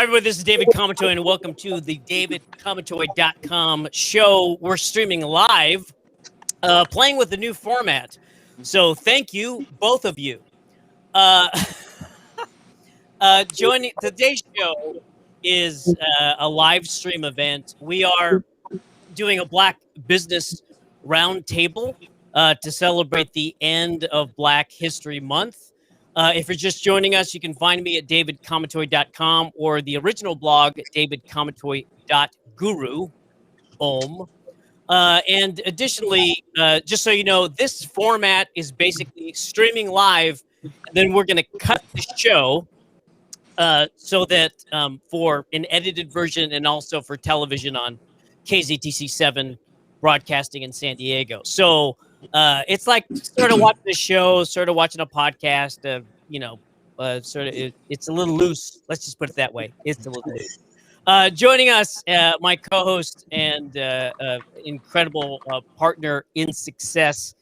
Hi, everybody. This is David Kamatoy, and welcome to the davidkamatoy.com show. We're streaming live, playing with the new format. So thank you, both of you. Joining today's show is a live stream event. We are doing a Black Business Roundtable to celebrate the end of Black History Month. If you're just joining us, you can find me at davidkamatoy.com or the original blog, davidkamatoy.guru. And additionally, just so you know, this format is basically streaming live, and then we're going to cut the show so that for an edited version and also for television on KZTC7 broadcasting in San Diego. So it's like sort of watching a show, sort of watching a podcast, it's a little loose. Let's just put it that way. It's a little loose. Joining us, my co-host and incredible partner in success,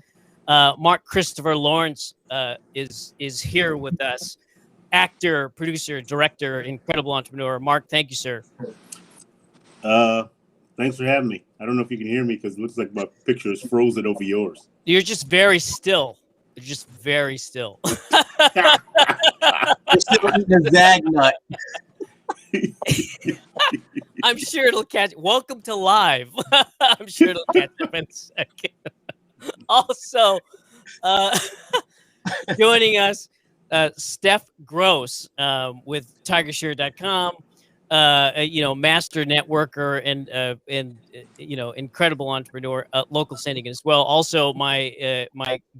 Mark Christopher Lawrence is here with us. Actor, producer, director, incredible entrepreneur. Mark, thank you, sir. Thanks for having me. I don't know if you can hear me because it looks like my picture is frozen over yours. You're just very still. You're just very still. The zag nut. I'm sure it'll catch. Welcome to live. I'm sure it'll catch up in a second. Also, joining us, Steph Gross with TigerShare.com. Master networker and incredible entrepreneur, local San Diego as well. Also, my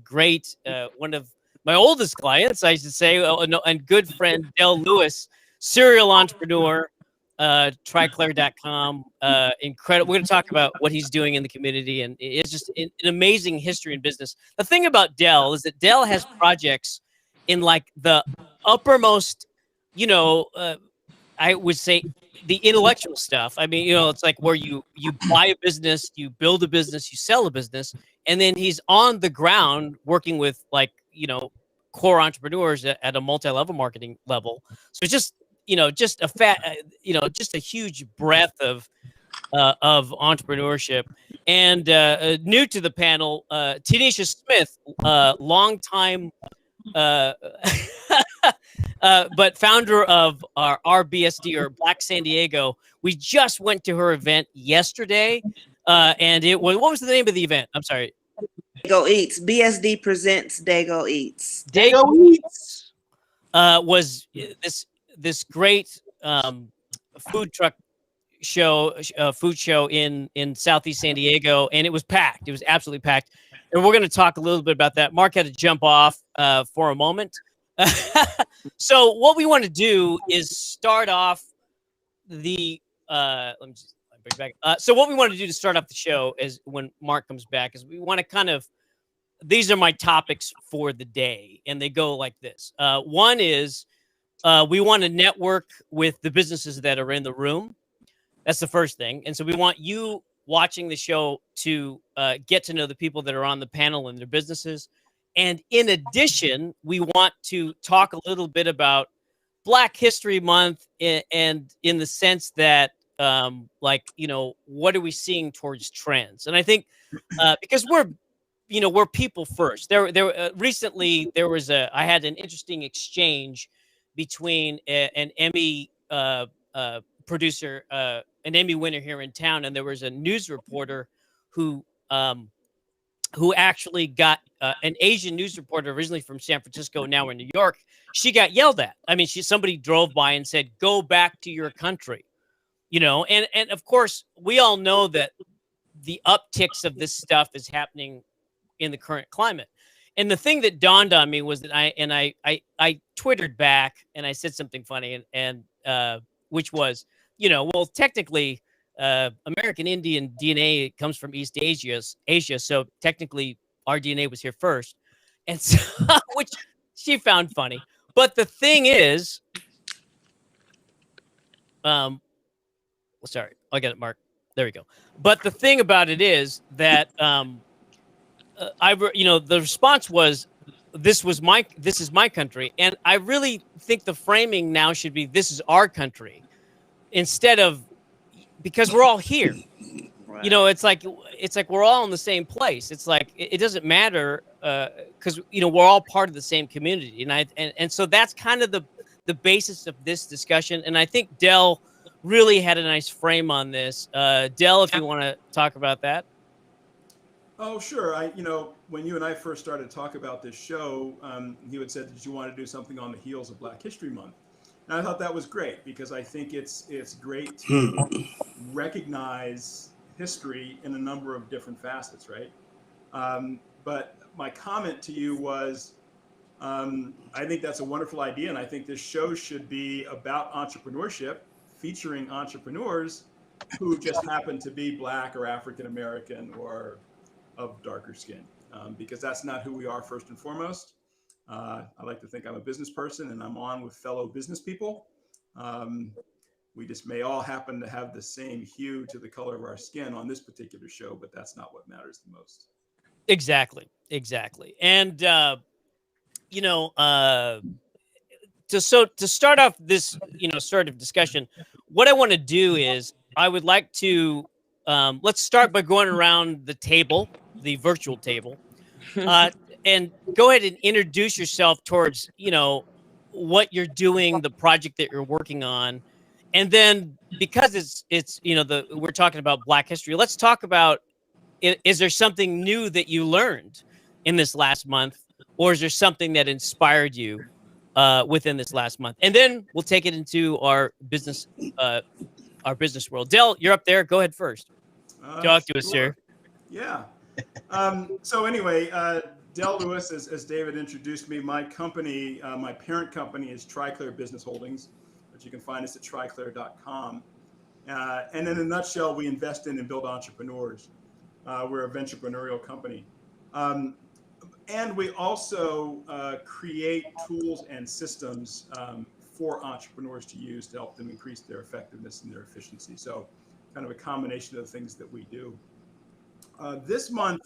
great one of my oldest clients, I should say, and good friend Del Lewis, serial entrepreneur, Triclair.com. Incredible. We're going to talk about what he's doing in the community, and it's just an amazing history in business. The thing about Del is that Del has projects in like the uppermost, I would say the intellectual stuff. I mean, it's like where you buy a business, you build a business, you sell a business, and then he's on the ground working with core entrepreneurs at a multi-level marketing level. So it's just, just a huge breadth of entrepreneurship. And new to the panel, Tanisha Smith, longtime but founder of our RBSD or Black San Diego. We just went to her event yesterday, and it was, what was the name of the event? I'm sorry. Dago Eats. BSD presents Dago Eats. Dago Eats was this great food truck show, food show in Southeast San Diego, and it was packed. It was absolutely packed, and we're going to talk a little bit about that. Mark had to jump off for a moment. So what we want to do is start off the let me just bring back. So what we want to do to start off the show is when Mark comes back is we want to kind of, these are my topics for the day, and they go like this. One is we want to network with the businesses that are in the room. That's the first thing. And so we want you watching the show to get to know the people that are on the panel and their businesses. And in addition, we want to talk a little bit about Black History Month and in the sense that, what are we seeing towards trends? And I think because we're people first. Recently there was I had an interesting exchange between an Emmy producer, an Emmy winner here in town, and there was a news reporter who actually got an Asian news reporter originally from San Francisco, now in New York. She got yelled at. I mean, somebody drove by and said, "Go back to your country," and of course we all know that the upticks of this stuff is happening in the current climate. And the thing that dawned on me was that I Twittered back and I said something funny and which was, technically, American Indian DNA comes from East Asia, so technically our DNA was here first, and so which she found funny. But the thing is, sorry, I'll get it, Mark. There we go. But the thing about it is that the response was, this is my country, and I really think the framing now should be, this is our country. instead of, because we're all here. Right. You know, it's like we're all in the same place. It's like it doesn't matter because we're all part of the same community, and so that's kind of the basis of this discussion. And I think Dell really had a nice frame on this. Dell, if you want to talk about that. Oh, sure. When you and I first started to talk about this show, you had said that you wanted to do something on the heels of Black History Month. And I thought that was great because I think it's great to recognize history in a number of different facets, right? But my comment to you was, I think that's a wonderful idea. And I think this show should be about entrepreneurship, featuring entrepreneurs who just happen to be Black or African American or of darker skin, because that's not who we are first and foremost. I like to think I'm a business person and I'm on with fellow business people. We just may all happen to have the same hue to the color of our skin on this particular show, but that's not what matters the most. Exactly. And to start off this sort of discussion, what I want to do is I would like to let's start by going around the table, the virtual table, and go ahead and introduce yourself towards what you're doing, the project that you're working on, and then because it's we're talking about Black history, let's talk about, is there something new that you learned in this last month, or is there something that inspired you within this last month? And then we'll take it into our business world. Dell, you're up there. Go ahead first. Talk to us, sir. Yeah. So anyway, Dell Lewis, as David introduced me, my company, my parent company is TriClear Business Holdings, which you can find us at triclear.com. And in a nutshell, we invest in and build entrepreneurs. We're a venturepreneurial company. And we also create tools and systems for entrepreneurs to use to help them increase their effectiveness and their efficiency. So kind of a combination of the things that we do. This month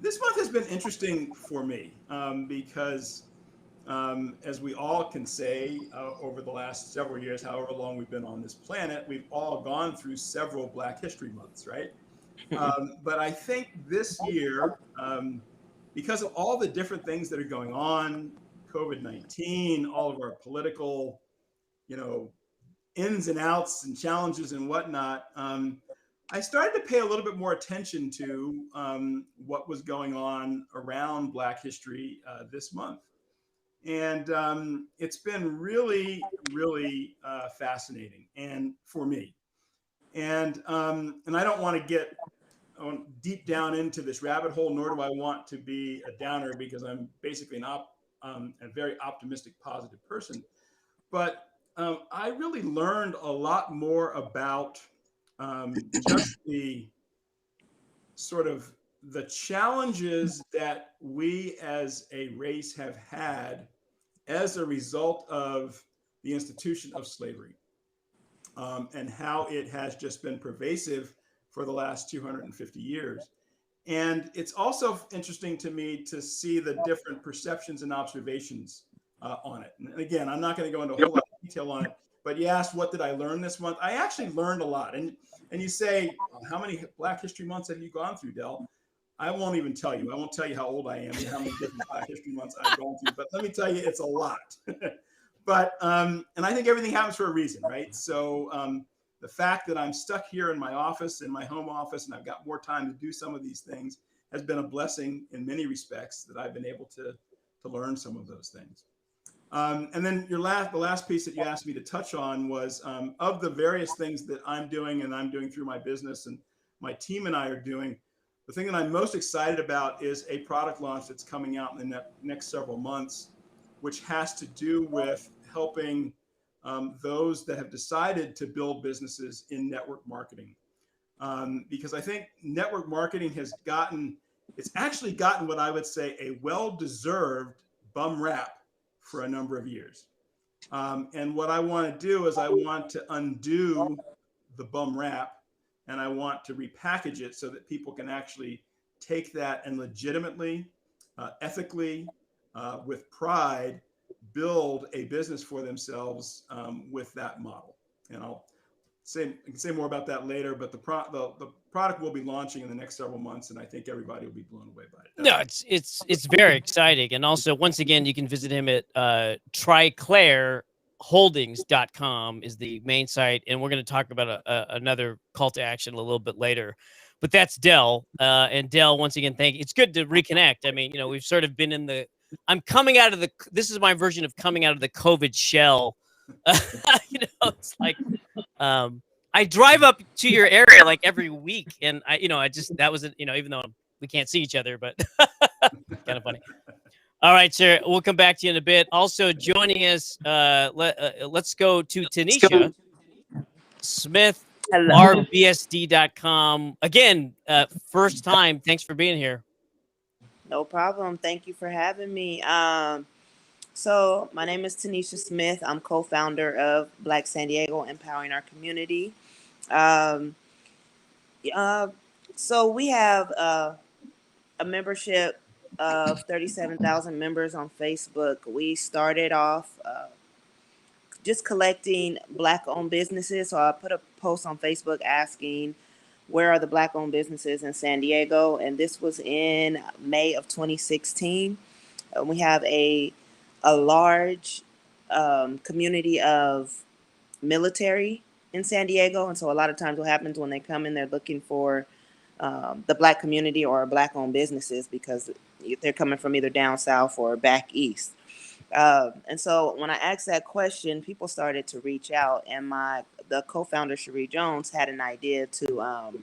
has been interesting for me because as we all can say, over the last several years, however long we've been on this planet, we've all gone through several Black History Months, right? But I think this year, because of all the different things that are going on, COVID-19, all of our political, ins and outs and challenges and whatnot, I started to pay a little bit more attention to what was going on around Black history this month. And it's been really, really fascinating, and for me. And I don't want to get deep down into this rabbit hole, nor do I want to be a downer, because I'm basically a very optimistic, positive person. But I really learned a lot more about just the sort of the challenges that we as a race have had as a result of the institution of slavery, and how it has just been pervasive for the last 250 years. And it's also interesting to me to see the different perceptions and observations on it. And again, I'm not going to go into a whole lot of detail on it, but you asked, what did I learn this month? I actually learned a lot. And you say, how many Black History Months have you gone through, Dell? I won't even tell you. I won't tell you how old I am and how many different Black History Months I've gone through. But let me tell you, it's a lot. But, and I think everything happens for a reason, right? So the fact that I'm stuck here in my office, in my home office, and I've got more time to do some of these things has been a blessing in many respects, that I've been able to learn some of those things. And then the last piece that you asked me to touch on was of the various things that I'm doing and I'm doing through my business and my team and I are doing, the thing that I'm most excited about is a product launch that's coming out in the next several months, which has to do with helping those that have decided to build businesses in network marketing. Because I think network marketing it's actually gotten what I would say a well-deserved bum rap for a number of years. And what I want to do is I want to undo the bum rap, and I want to repackage it so that people can actually take that and legitimately, ethically, with pride, build a business for themselves with that model. And can say more about that later, but the product will be launching in the next several months, and I think everybody will be blown away by it. No, it's very exciting. And also, once again, you can visit him at triclareholdings.com is the main site. And we're going to talk about another call to action a little bit later. But that's Del. And Del, once again, thank you. It's good to reconnect. I mean, we've sort of been I'm coming out of this is my version of coming out of the COVID shell. It's like, I drive up to your area like every week, and that was, even though we can't see each other, but kind of funny. All right, sir. We'll come back to you in a bit. Also joining us, let's go to Tanisha Smith, Hello. rbsd.com. Again, first time. Thanks for being here. No problem. Thank you for having me. So my name is Tanisha Smith. I'm co-founder of Black San Diego, Empowering Our Community. So we have a membership of 37,000 members on Facebook. We started off just collecting Black-owned businesses. So I put a post on Facebook asking, where are the Black-owned businesses in San Diego? And this was in May of 2016. We have a large community of military in San Diego. And so a lot of times what happens when they come in, they're looking for the Black community or Black-owned businesses because they're coming from either down south or back east. And so when I asked that question, people started to reach out, and the co-founder Cherie Jones had an idea to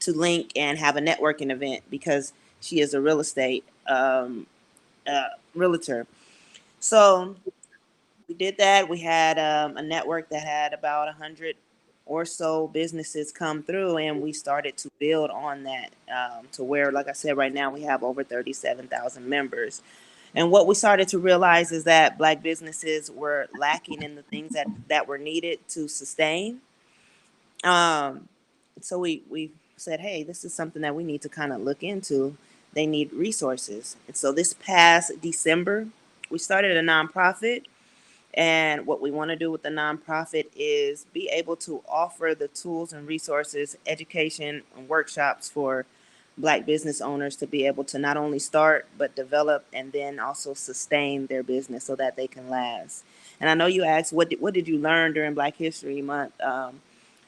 link and have a networking event because she is a real estate realtor. So we did that. We had a network that had about 100 or so businesses come through, and we started to build on that to where, like I said, right now we have over 37,000 members. And what we started to realize is that Black businesses were lacking in the things that were needed to sustain. So we said, hey, this is something that we need to kind of look into. They need resources. And so this past December, we started a nonprofit. And what we want to do with the nonprofit is be able to offer the tools and resources, education and workshops for Black business owners to be able to not only start, but develop and then also sustain their business so that they can last. And I know you asked, what did you learn during Black History Month?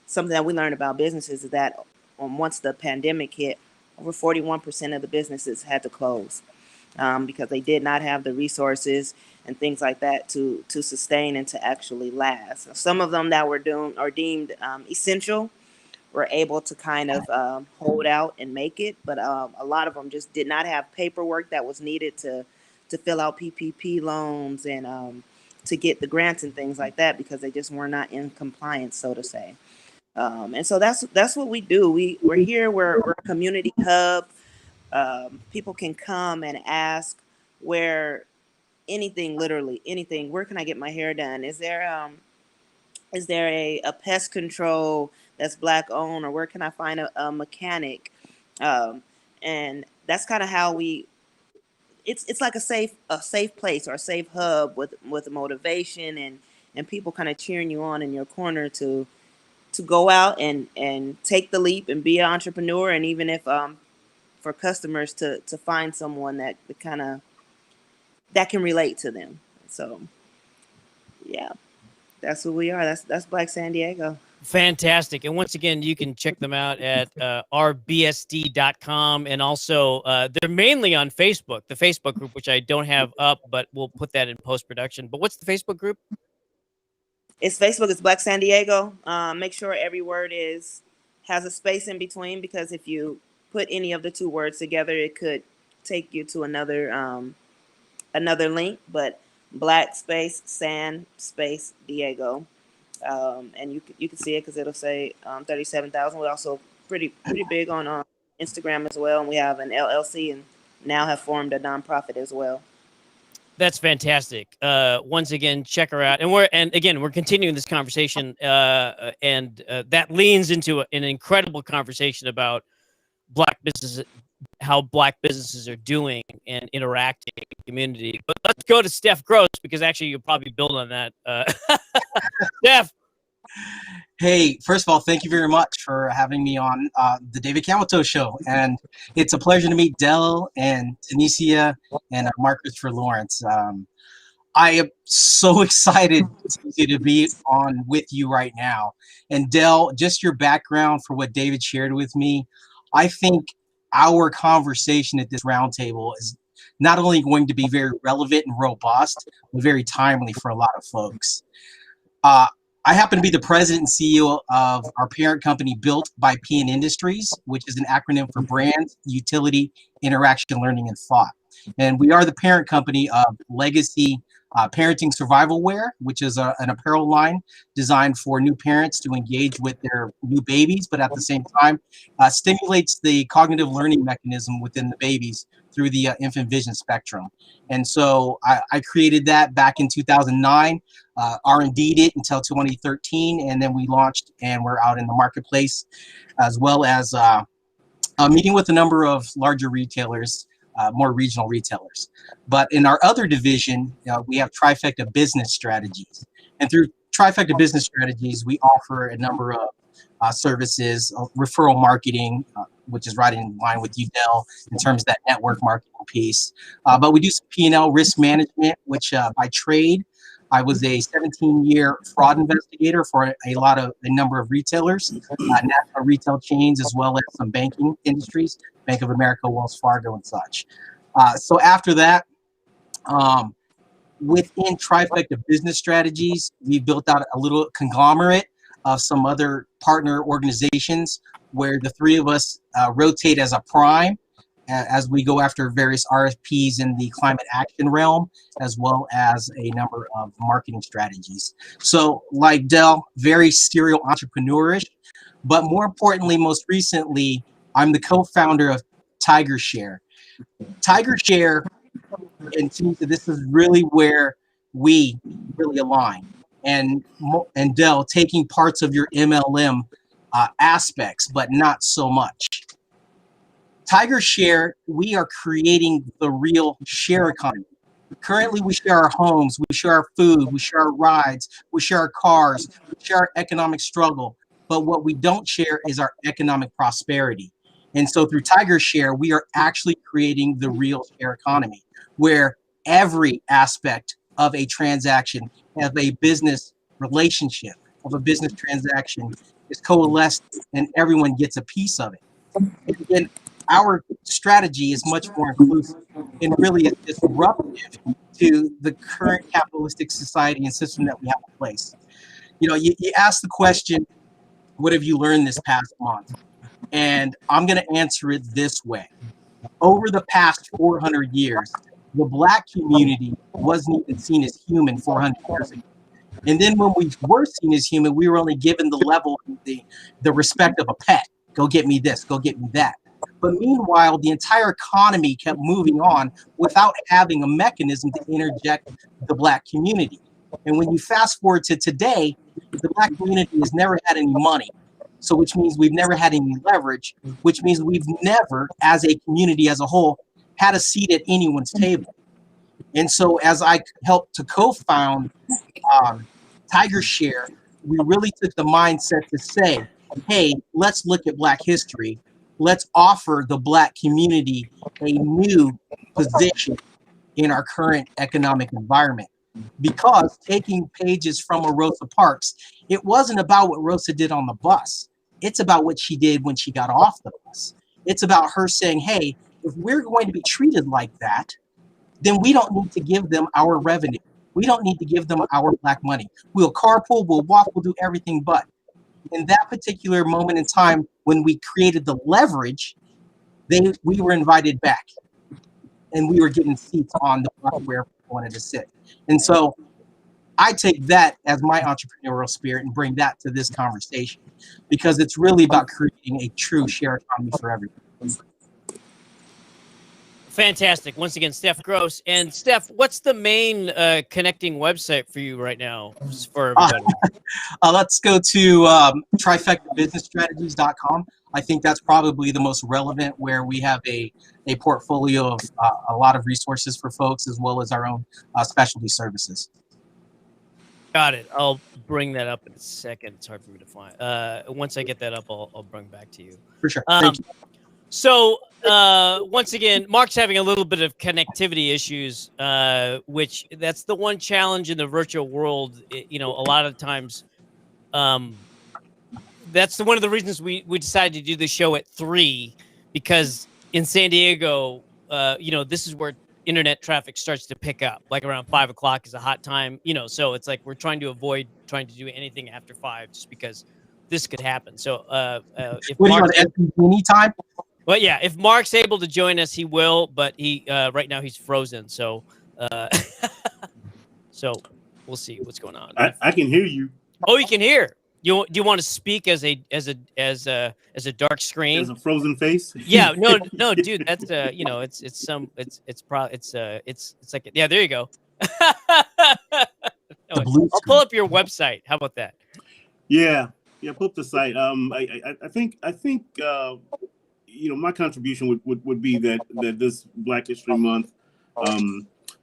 Something that we learned about businesses is that once the pandemic hit, over 41% of the businesses had to close because they did not have the resources and things like that to sustain and to actually last. Some of them that were deemed essential were able to kind of hold out and make it, but a lot of them just did not have paperwork that was needed to fill out PPP loans and to get the grants and things like that because they just were not in compliance, so to say. And so that's what we do. We're here. We're a community hub. People can come and ask where literally anything. Where can I get my hair done? Is there a pest control that's Black owned, or where can I find a mechanic? And that's kind of how it's like a safe place or a safe hub with motivation and people kind of cheering you on in your corner to go out and take the leap and be an entrepreneur. And even if for customers to find someone that can relate to them. So yeah, that's who we are. That's Black San Diego. Fantastic. And once again, you can check them out at rbsd.com. And also, they're mainly on Facebook, the Facebook group, which I don't have up, but we'll put that in post-production. But what's the Facebook group? It's Facebook. It's Black San Diego. Make sure every word has a space in between, because if you put any of the two words together, it could take you to another link. But Black space San space Diego. And you can see it because it'll say 37,000. We're also pretty big on Instagram as well, and we have an LLC and now have formed a nonprofit as well. That's fantastic. Once again, check her out, and we're continuing this conversation, and that leans into an incredible conversation about Black businesses, how Black businesses are doing and interacting in the community. But let's go to Steph Gross, because actually you'll probably build on that. Steph, Hey, first of all, thank you very much for having me on the David Kamatoy Show. And it's a pleasure to meet Del and Tanisha and Marcus for Lawrence. I am so excited to be on with you right now. And Del, just your background for what David shared with me, I think our conversation at this roundtable is not only going to be very relevant and robust, but very timely for a lot of folks. Uh, I happen to be the president and CEO of our parent company, Built by PN Industries, which is an acronym for Brand, Utility, Interaction, Learning, and Thought. And we are the parent company of Legacy Parenting Survival Wear, which is an apparel line designed for new parents to engage with their new babies, but at the same time stimulates the cognitive learning mechanism within the babies through the infant vision spectrum. And so I created that back in 2009, R&D'd it until 2013, and then we launched and we're out in the marketplace, as well as meeting with a number of larger retailers, more regional retailers. But in our other division, we have Trifecta Business Strategies. And through Trifecta Business Strategies, we offer a number of services, referral marketing, which is right in line with you, Del, in terms of that network marketing piece. But we do some P&L risk management, which by trade, I was a 17-year fraud investigator for a number of retailers, national retail chains, as well as some banking industries, Bank of America, Wells Fargo, and such. So after that, within Trifecta Business Strategies, we built out a little conglomerate of some other partner organizations where the three of us rotate as a prime as we go after various RFPs in the climate action realm, as well as a number of marketing strategies. So like Del, very serial entrepreneurish, but more importantly, most recently, I'm the co-founder of TigerShare. TigerShare, and to me, this is really where we really align. And Del, taking parts of your MLM aspects, but not so much. TigerShare, we are creating the real share economy. Currently, we share our homes, we share our food, we share our rides, we share our cars, we share our economic struggle. But what we don't share is our economic prosperity. And so through TigerShare, we are actually creating the real share economy, where every aspect of a transaction, of a business relationship, of a business transaction is coalesced and everyone gets a piece of it. And again, our strategy is much more inclusive and really is disruptive to the current capitalistic society and system that we have in place. You know, you ask the question, what have you learned this past month? And I'm going to answer it this way. Over the past 400 years, the Black community wasn't even seen as human 400 years ago. And then when we were seen as human, we were only given the level, the respect of a pet. Go get me this, go get me that. But meanwhile, the entire economy kept moving on without having a mechanism to interject the Black community. And when you fast forward to today, the Black community has never had any money. So which means we've never had any leverage, which means we've never, as a community as a whole, had a seat at anyone's table. And so as I helped to co-found TigerShare, we really took the mindset to say, hey, let's look at Black history. Let's offer the Black community a new position in our current economic environment. Because taking pages from a Rosa Parks, it wasn't about what Rosa did on the bus. It's about what she did when she got off the bus. It's about her saying, hey, if we're going to be treated like that, then we don't need to give them our revenue. We don't need to give them our Black money. We'll carpool, we'll walk, we'll do everything but. In that particular moment in time, when we created the leverage, we were invited back. And we were given seats on the block where we wanted to sit. And so I take that as my entrepreneurial spirit and bring that to this conversation, because it's really about creating a true share economy for everyone. Fantastic. Once again, Steph Gross. And Steph, what's the main connecting website for you right now for everybody? Let's go to trifectabusinessstrategies.com. I think that's probably the most relevant, where we have a portfolio of a lot of resources for folks, as well as our own specialty services. Got it. I'll bring that up in a second. It's hard for me to find. Once I get that up, I'll bring back to you. For sure. Thank you. So once again, Mark's having a little bit of connectivity issues, which that's the one challenge in the virtual world. You know, a lot of times, that's one of the reasons we decided to do the show at 3, because in San Diego, you know, this is where internet traffic starts to pick up. Like around 5 o'clock is a hot time, you know. So it's like we're trying to avoid trying to do anything after 5, just because this could happen. So if What do you Mark's want? Any time? well, yeah, if Mark's able to join us, he will. But he right now he's frozen. So so we'll see what's going on. I can hear you. Oh, you can hear. Do you want to speak as a dark screen? As a frozen face. Yeah, no, dude, that's you know, it's like, yeah, there you go. No, I'll pull up your website. How about that? Yeah, pull up the site. I think you know, my contribution would be that this Black History Month,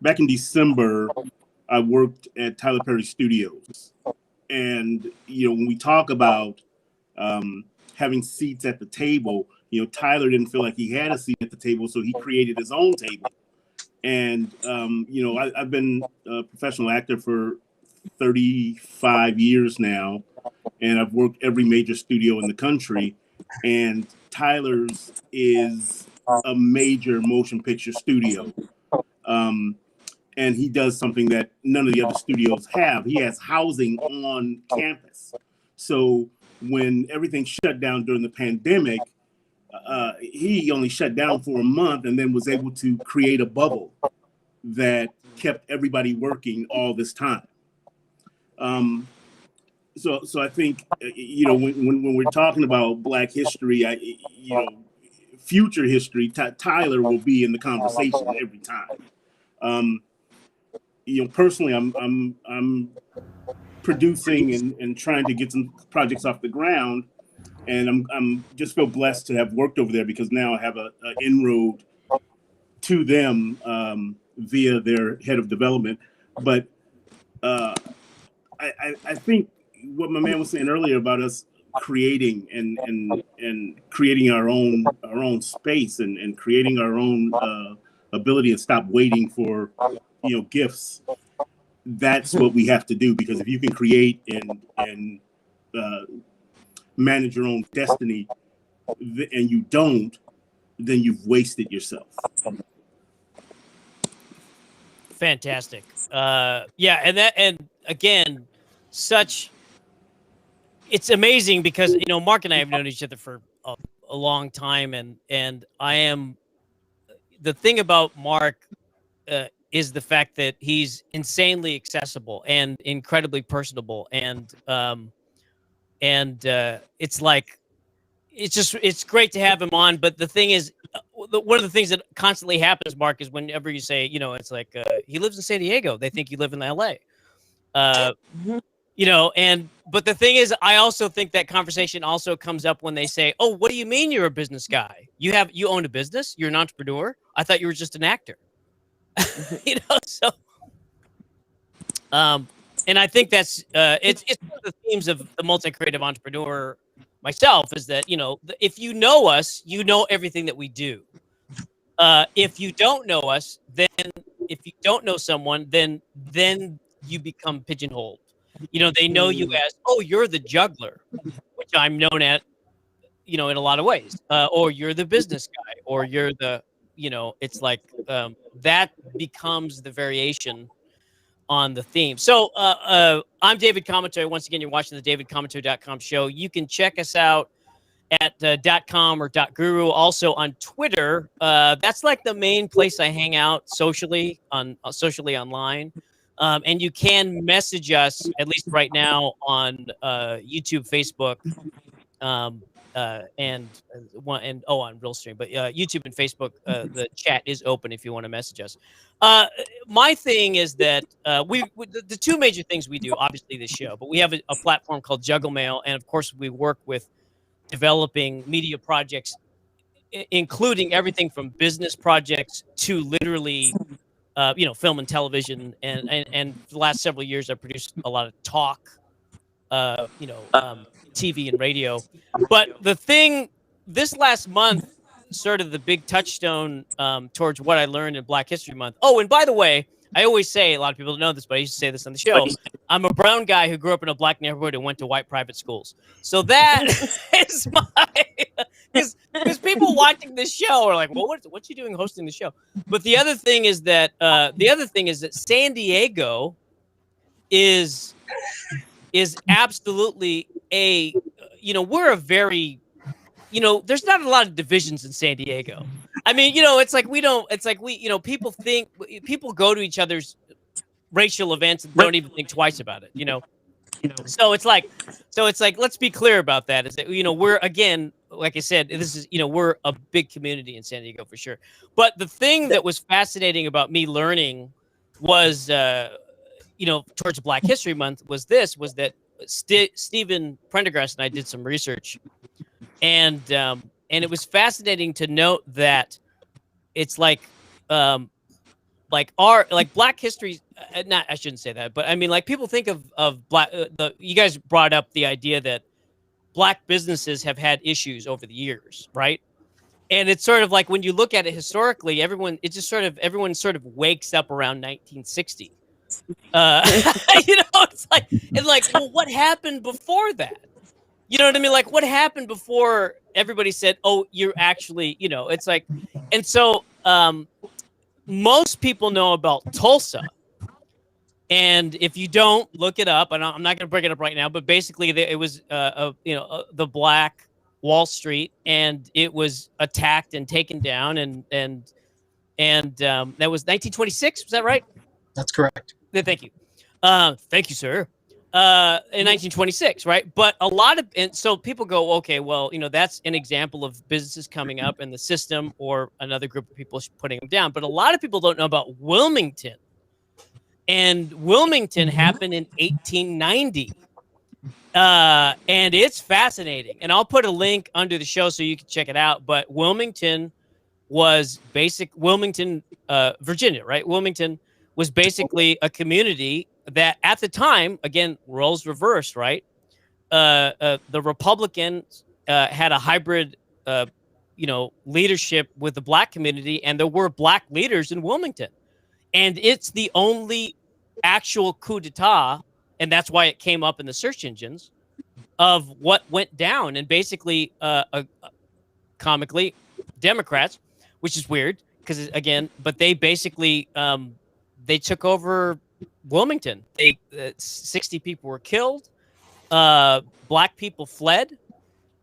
back in December, I worked at Tyler Perry Studios. And, you know, when we talk about having seats at the table, you know, Tyler didn't feel like he had a seat at the table, so he created his own table. And, you know, I've been a professional actor for 35 years now, and I've worked every major studio in the country. And Tyler's is a major motion picture studio. And he does something that none of the other studios have. He has housing on campus. So when everything shut down during the pandemic, he only shut down for a month and then was able to create a bubble that kept everybody working all this time. So I think, you know, when we're talking about Black history, you know, future history, Tyler will be in the conversation every time. You know, personally, I'm producing and trying to get some projects off the ground, and I'm just feel blessed to have worked over there, because now I have an inroad to them via their head of development. But I think what my man was saying earlier about us creating and creating our own space and creating our own ability to stop waiting for, you know, gifts. That's what we have to do, because if you can create and manage your own destiny and you don't, then you've wasted yourself. Fantastic. Yeah, and again, it's amazing, because, you know, Mark and I have known each other for a long time, and the thing about Mark is the fact that he's insanely accessible and incredibly personable, and it's like, it's great to have him on. But the thing is, one of the things that constantly happens, Mark, is whenever you say, you know, it's like, he lives in San Diego, they think you live in LA. You know, but the thing is, I also think that conversation also comes up when they say, "Oh, what do you mean you're a business guy? You own a business? You're an entrepreneur? I thought you were just an actor." You know, so and I think that's it's one of the themes of the multi-creative entrepreneur myself, is that, you know, if you know us, you know everything that we do. If you don't know us, then if you don't know someone, then you become pigeonholed. You know, they know you as, oh, you're the juggler, which I'm known at, you know, in a lot of ways, or you're the business guy, or you're the, you know, it's like that becomes the variation on the theme. So I'm David Kamatoy. Once again, you're watching the davidkamatoy.com show. You can check us out at .com or .guru. Also on Twitter. That's like the main place I hang out socially online. And you can message us, at least right now, on YouTube, Facebook, and on RealStream. But YouTube and Facebook, the chat is open if you want to message us. My thing is that the two major things we do, obviously this show, but we have a platform called Juggle Mail, and of course we work with developing media projects, including everything from business projects to literally film and television, and for the last several years, I've produced a lot of talk, TV and radio. But the thing this last month, sort of the big touchstone towards what I learned in Black History Month. Oh, and by the way, I always say, a lot of people don't know this, but I used to say this on the show. I'm a brown guy who grew up in a black neighborhood and went to white private schools. So that is my, because people watching this show are like, well, what's you doing hosting the show? But the other thing is that San Diego is absolutely we're a very, there's not a lot of divisions in San Diego. I mean, people go to each other's racial events and don't even think twice about it, So it's like, let's be clear about that. Is that, we're, again, like I said, this is, we're a big community in San Diego for sure. But the thing that was fascinating about me learning was, towards Black History Month was that Stephen Prendergast and I did some research, and it was fascinating to note that it's like Black history. I shouldn't say that, but I mean, like, people think of Black. You guys brought up the idea that Black businesses have had issues over the years, right? And it's sort of like, when you look at it historically, everyone sort of wakes up around 1960. It's like, well, what happened before that? You know what I mean? Like, what happened before everybody said, oh, you're actually, it's like, and so most people know about Tulsa. And if you don't, look it up. And I'm not going to bring it up right now, but basically it was, the Black Wall Street, and it was attacked and taken down. And that was 1926. Was that right? That's correct. Thank you. Thank you, sir. In 1926, right? But and so people go, okay, well, that's an example of businesses coming up and the system, or another group of people putting them down. But a lot of people don't know about Wilmington. And Wilmington happened in 1890. And it's fascinating. And I'll put a link under the show so you can check it out. But Wilmington was Virginia, right? Wilmington was basically a community that, at the time, again, roles reversed, right? The Republicans had a hybrid, leadership with the Black community, and there were Black leaders in Wilmington. And it's the only actual coup d'etat, and that's why it came up in the search engines, of what went down. And basically, comically, Democrats, which is weird, because, again, but they basically, they took over Wilmington. 60 people were killed. Black people fled.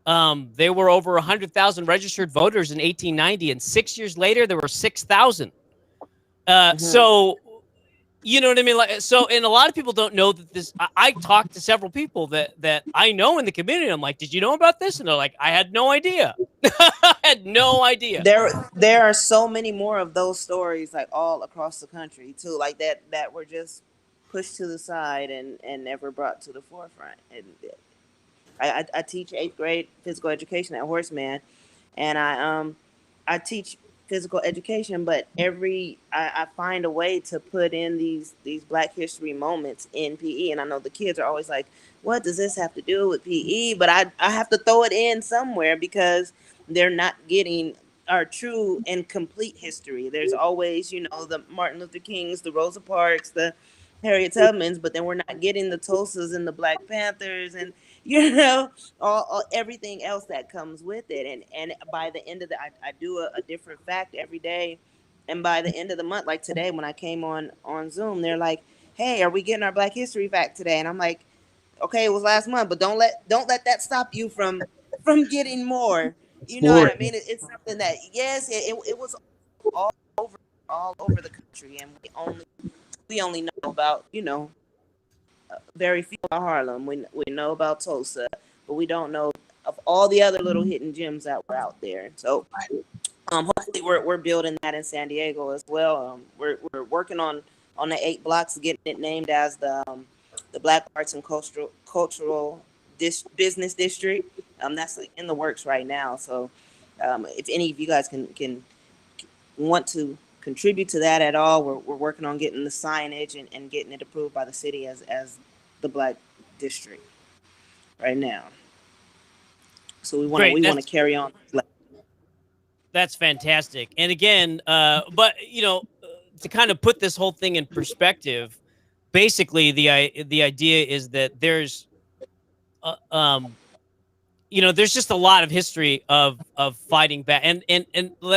There were over 100,000 registered voters in 1890, and 6 years later, there were 6,000. So, you know what I mean? Like, so, and a lot of people don't know that this. I talked to several people that I know in the community. I'm like, did you know about this? And they're like, I had no idea. I had no idea. There are so many more of those stories, like, all across the country too, like that were just pushed to the side and never brought to the forefront. And I teach 8th grade physical education at Horseman, and I teach physical education, but I find a way to put in these Black history moments in PE. And I know the kids are always like, what does this have to do with PE? But I have to throw it in somewhere, because they're not getting our true and complete history. There's always, the Martin Luther Kings, the Rosa Parks, the Harriet Tubmans, but then we're not getting the Tulsas and the Black Panthers, and all everything else that comes with it. And by the end of I do a different fact every day, and by the end of the month, like today when I came on Zoom, they're like, hey, are we getting our Black history fact today? And I'm like, okay, it was last month, but don't let that stop you from getting more. You know what I mean? It's something that, yes, it was all over the country, and we only know about, very few about Harlem. We know about Tulsa, but we don't know of all the other little hidden gems that were out there. So hopefully we're building that in San Diego as well. We're working on the 8 blocks, getting it named as the Black Arts and Cultural Business District. That's like in the works right now. So if any of you guys can want to contribute to that at all, we're working on getting the signage and getting it approved by the city as the Black district right now. So we want to carry on. That's fantastic. And again, but to kind of put this whole thing in perspective, basically the idea is that there's there's just a lot of history of fighting back, and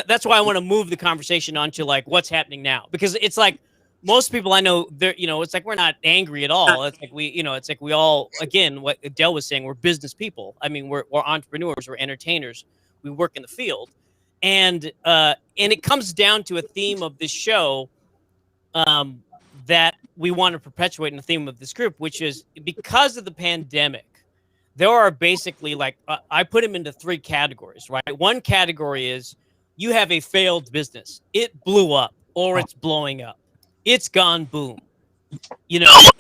that's why I want to move the conversation onto like what's happening now, because it's like most people I know, they're it's like we're not angry at all. It's like it's like we all, again, what Adele was saying, we're business people. I mean, we're entrepreneurs, we're entertainers, we work in the field, and it comes down to a theme of this show that we want to perpetuate in the theme of this group, which is because of the pandemic. There are basically I put them into 3 categories, right? One category is you have a failed business. It blew up or it's blowing up. It's gone boom.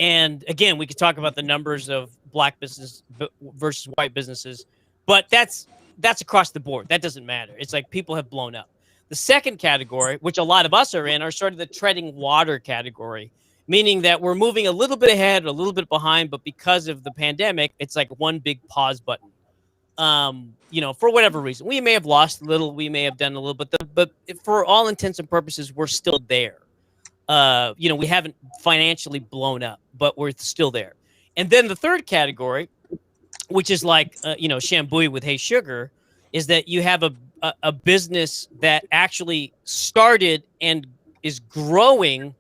And again, we could talk about the numbers of Black business versus white businesses, but that's across the board. That doesn't matter. It's like people have blown up. The second category, which a lot of us are in, are sort of the treading water category, meaning that we're moving a little bit ahead, a little bit behind, but because of the pandemic, it's like one big pause button. For whatever reason, we may have lost a little, we may have done a little, but for all intents and purposes, we're still there. We haven't financially blown up, but we're still there. And then the third category, which is like, Shambui with Hey Sugar, is that you have a business that actually started and is growing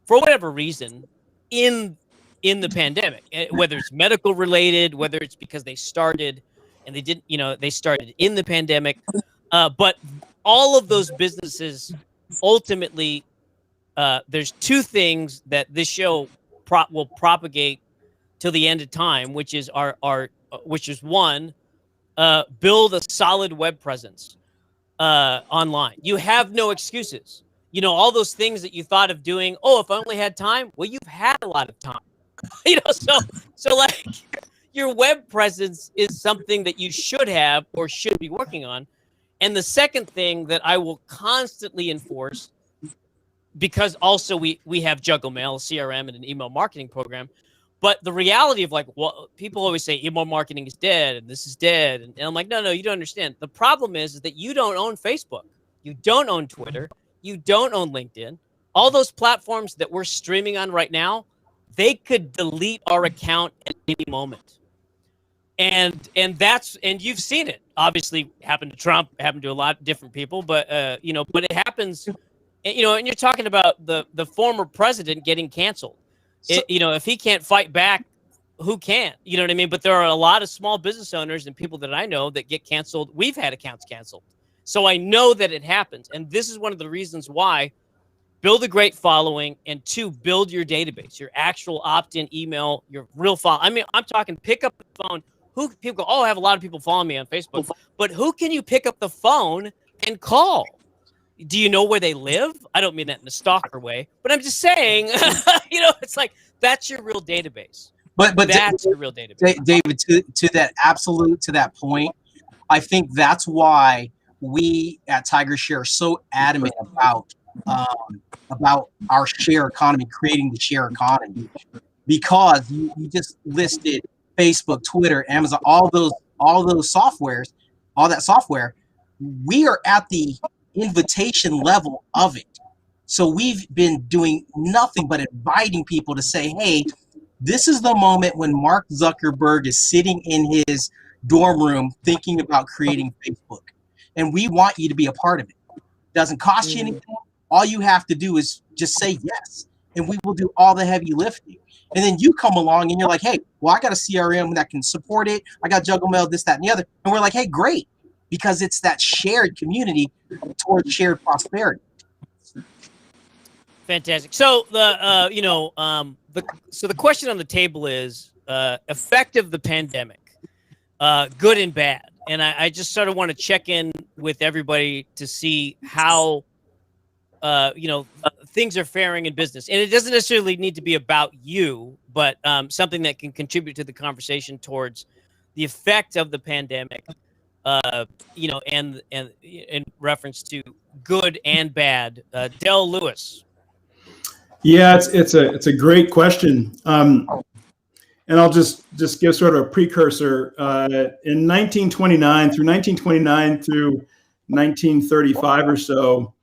for whatever reason in the pandemic, whether it's medical related, whether it's because they started and they didn't, they started in the pandemic. But all of those businesses ultimately, there's 2 things that this show will propagate till the end of time, which is which is one, build a solid web presence online. You have no excuses. All those things that you thought of doing. Oh, if I only had time. Well, you've had a lot of time. So like your web presence is something that you should have or should be working on. And the second thing that I will constantly enforce, because also we have Juggle Mail, a CRM, and an email marketing program. But the reality of people always say email marketing is dead and this is dead. And I'm like, no, you don't understand. The problem is that you don't own Facebook. You don't own Twitter. You don't own LinkedIn. All those platforms that we're streaming on right now, they could delete our account at any moment. And you've seen it. Obviously, happened to Trump, happened to a lot of different people, but but it happens. And you're talking about the former president getting canceled. If he can't fight back, who can? You know what I mean? But there are a lot of small business owners and people that I know that get canceled. We've had accounts canceled. So I know that it happens. And this is one of the reasons why build a great following, and 2, build your database, your actual opt-in email, your real follow. I mean, I'm talking pick up the phone. People go, I have a lot of people following me on Facebook, but who can you pick up the phone and call? Do you know where they live? I don't mean that in a stalker way, but I'm just saying, it's like, that's your real database. But that's your real database. David, to that point, I think that's why we at Tiger Share are so adamant about our share economy, creating the share economy, because you just listed Facebook, Twitter, Amazon, all those softwares, all that software. We are at the invitation level of it. So we've been doing nothing but inviting people to say, hey, this is the moment when Mark Zuckerberg is sitting in his dorm room thinking about creating Facebook. And we want you to be a part of it. Doesn't cost you anything. All you have to do is just say yes, and we will do all the heavy lifting. And then you come along and you're like, hey, well, I got a CRM that can support it. I got Juggle Mail, this, that, and the other. And we're like, hey, great. Because it's that shared community towards shared prosperity. Fantastic. So the question on the table is effect of the pandemic, good and bad. And I just sort of want to check in with everybody to see how things are faring in business. And it doesn't necessarily need to be about you, but something that can contribute to the conversation towards the effect of the pandemic, and in reference to good and bad? Del Lewis. Yeah, it's a great question. And I'll just give sort of a precursor. In 1929 through 1935 or so,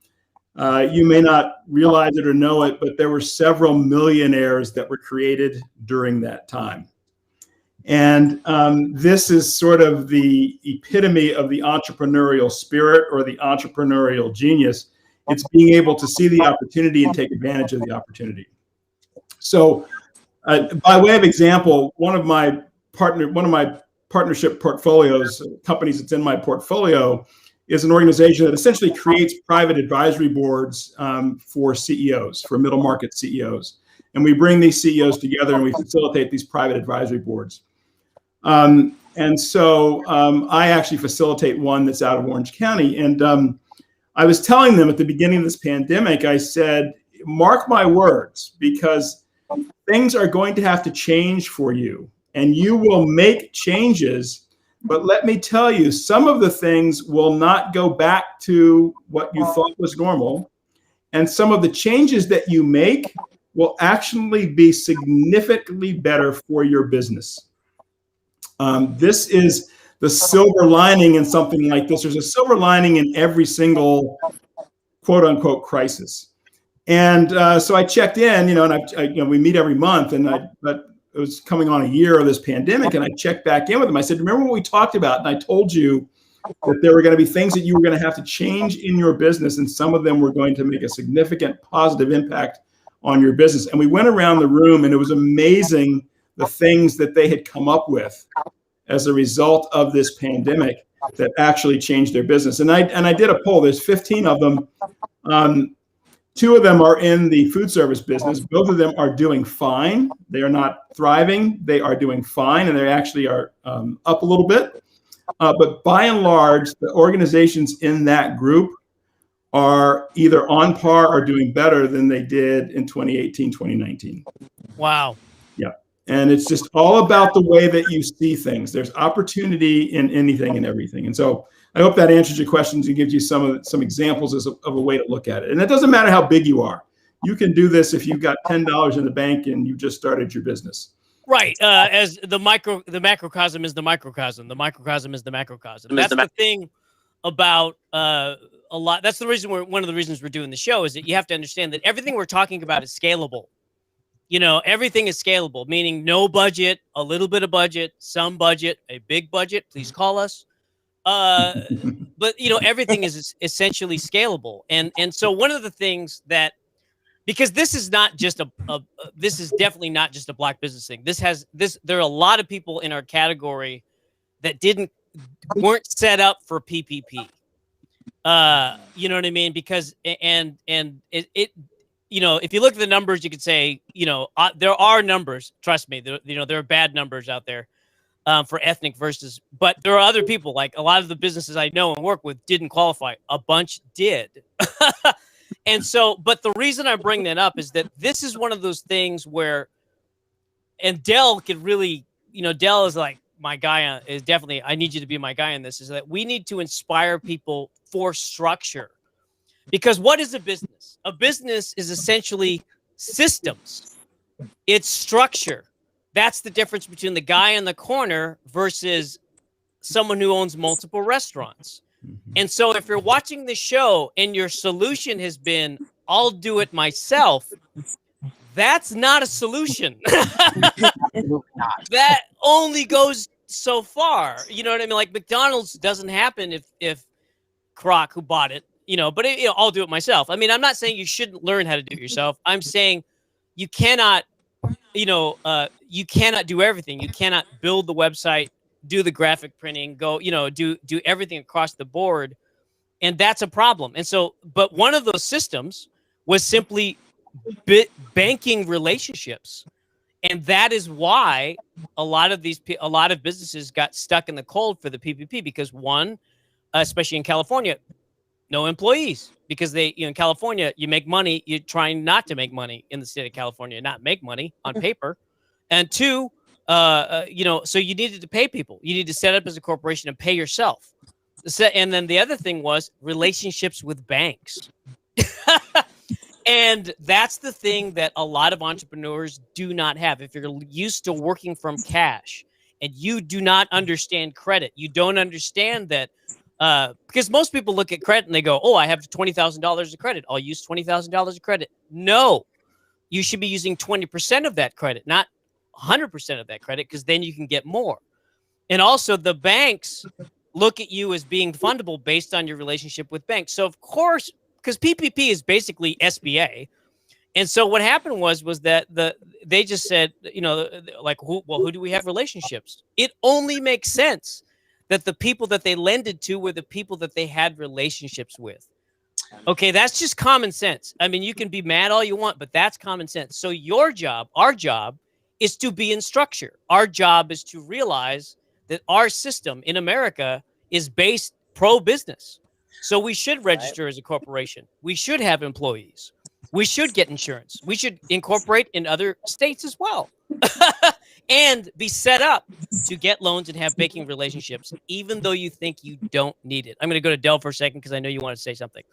you may not realize it or know it, but there were several millionaires that were created during that time. And this is sort of the epitome of the entrepreneurial spirit or the entrepreneurial genius. It's being able to see the opportunity and take advantage of the opportunity. So by way of example, one of my partnership portfolios, companies that's in my portfolio, is an organization that essentially creates private advisory boards for CEOs, for middle market CEOs. And we bring these CEOs together and we facilitate these private advisory boards. And so I actually facilitate one that's out of Orange County. And I was telling them at the beginning of this pandemic, I said, mark my words, because things are going to have to change for you and you will make changes. But let me tell you, some of the things will not go back to what you thought was normal. And some of the changes that you make will actually be significantly better for your business. This is the silver lining in something like this. There's a silver lining in every single quote unquote crisis. And so I checked in, and we meet every month, but it was coming on a year of this pandemic, and I checked back in with them. I said, remember what we talked about? And I told you that there were going to be things that you were going to have to change in your business, and some of them were going to make a significant positive impact on your business. And we went around the room, and it was amazing the things that they had come up with as a result of this pandemic that actually changed their business. And I did a poll. There's 15 of them. 2 of them are in the food service business. Both of them are doing fine. They are not thriving. They are doing fine, and they actually are up a little bit. But by and large, the organizations in that group are either on par or doing better than they did in 2018, 2019. Wow. Yeah. And it's just all about the way that you see things. There's opportunity in anything and everything. And so I hope that answers your questions and gives you some examples of a way to look at it. And it doesn't matter how big you are. You can do this if you've got $10 in the bank and you just started your business. Right. As the macrocosm is the microcosm. The microcosm is the macrocosm. That's the thing about a lot. That's the reason one of the reasons we're doing the show is that you have to understand that everything we're talking about is scalable. Everything is scalable, meaning no budget, a little bit of budget, some budget, a big budget. Please call us. But everything is essentially scalable, and so one of the things that, because this is not just this is definitely not just a Black business thing. There are a lot of people in our category that weren't set up for PPP. You know what I mean? Because and it if you look at the numbers, you could say there are numbers. Trust me, there are bad numbers out there. For ethnic versus, but there are other people, like a lot of the businesses I know and work with didn't qualify. A bunch did. And so, but the reason I bring that up is that this is one of those things where, and Del could really, Del is like my guy is definitely, I need you to be my guy on this, is that we need to inspire people for structure. Because what is a business? A business is essentially systems. It's structure. That's the difference between the guy in the corner versus someone who owns multiple restaurants. And so if you're watching the show and your solution has been, I'll do it myself, that's not a solution. That only goes so far. You know what I mean? Like McDonald's doesn't happen if Kroc, who bought it, but I'll do it myself. I mean, I'm not saying you shouldn't learn how to do it yourself. I'm saying you cannot you cannot do everything. You cannot build the website, do the graphic printing, do everything across the board. And that's a problem. And so, but one of those systems was simply banking relationships. And that is why a lot of businesses got stuck in the cold for the PPP, because one, especially in California, no employees, because in California, you make money. You're trying not to make money in the state of California, not make money on paper. And 2, so you needed to pay people. You need to set up as a corporation and pay yourself. And then the other thing was relationships with banks. And that's the thing that a lot of entrepreneurs do not have. If you're used to working from cash and you do not understand credit, you don't understand that, because most people look at credit and they go, oh, I have $20,000 of credit. I'll use $20,000 of credit. No, you should be using 20% of that credit, not 100% of that credit, because then you can get more. And also the banks look at you as being fundable based on your relationship with banks. So of course, because PPP is basically SBA. And so what happened was that they just said, you know, like, who do we have relationships? It only makes sense that the people that they lended to were the people that they had relationships with. Okay, that's just common sense. I mean, you can be mad all you want, but that's common sense. So your job, our job, is to be in structure. Our job is to realize that our system in America is based pro-business. So we should register as a corporation. We should have employees. We should get insurance. We should incorporate in other states as well. And be set up to get loans and have banking relationships, even though you think you don't need it. I'm going to go to Del for a second because I know you want to say something.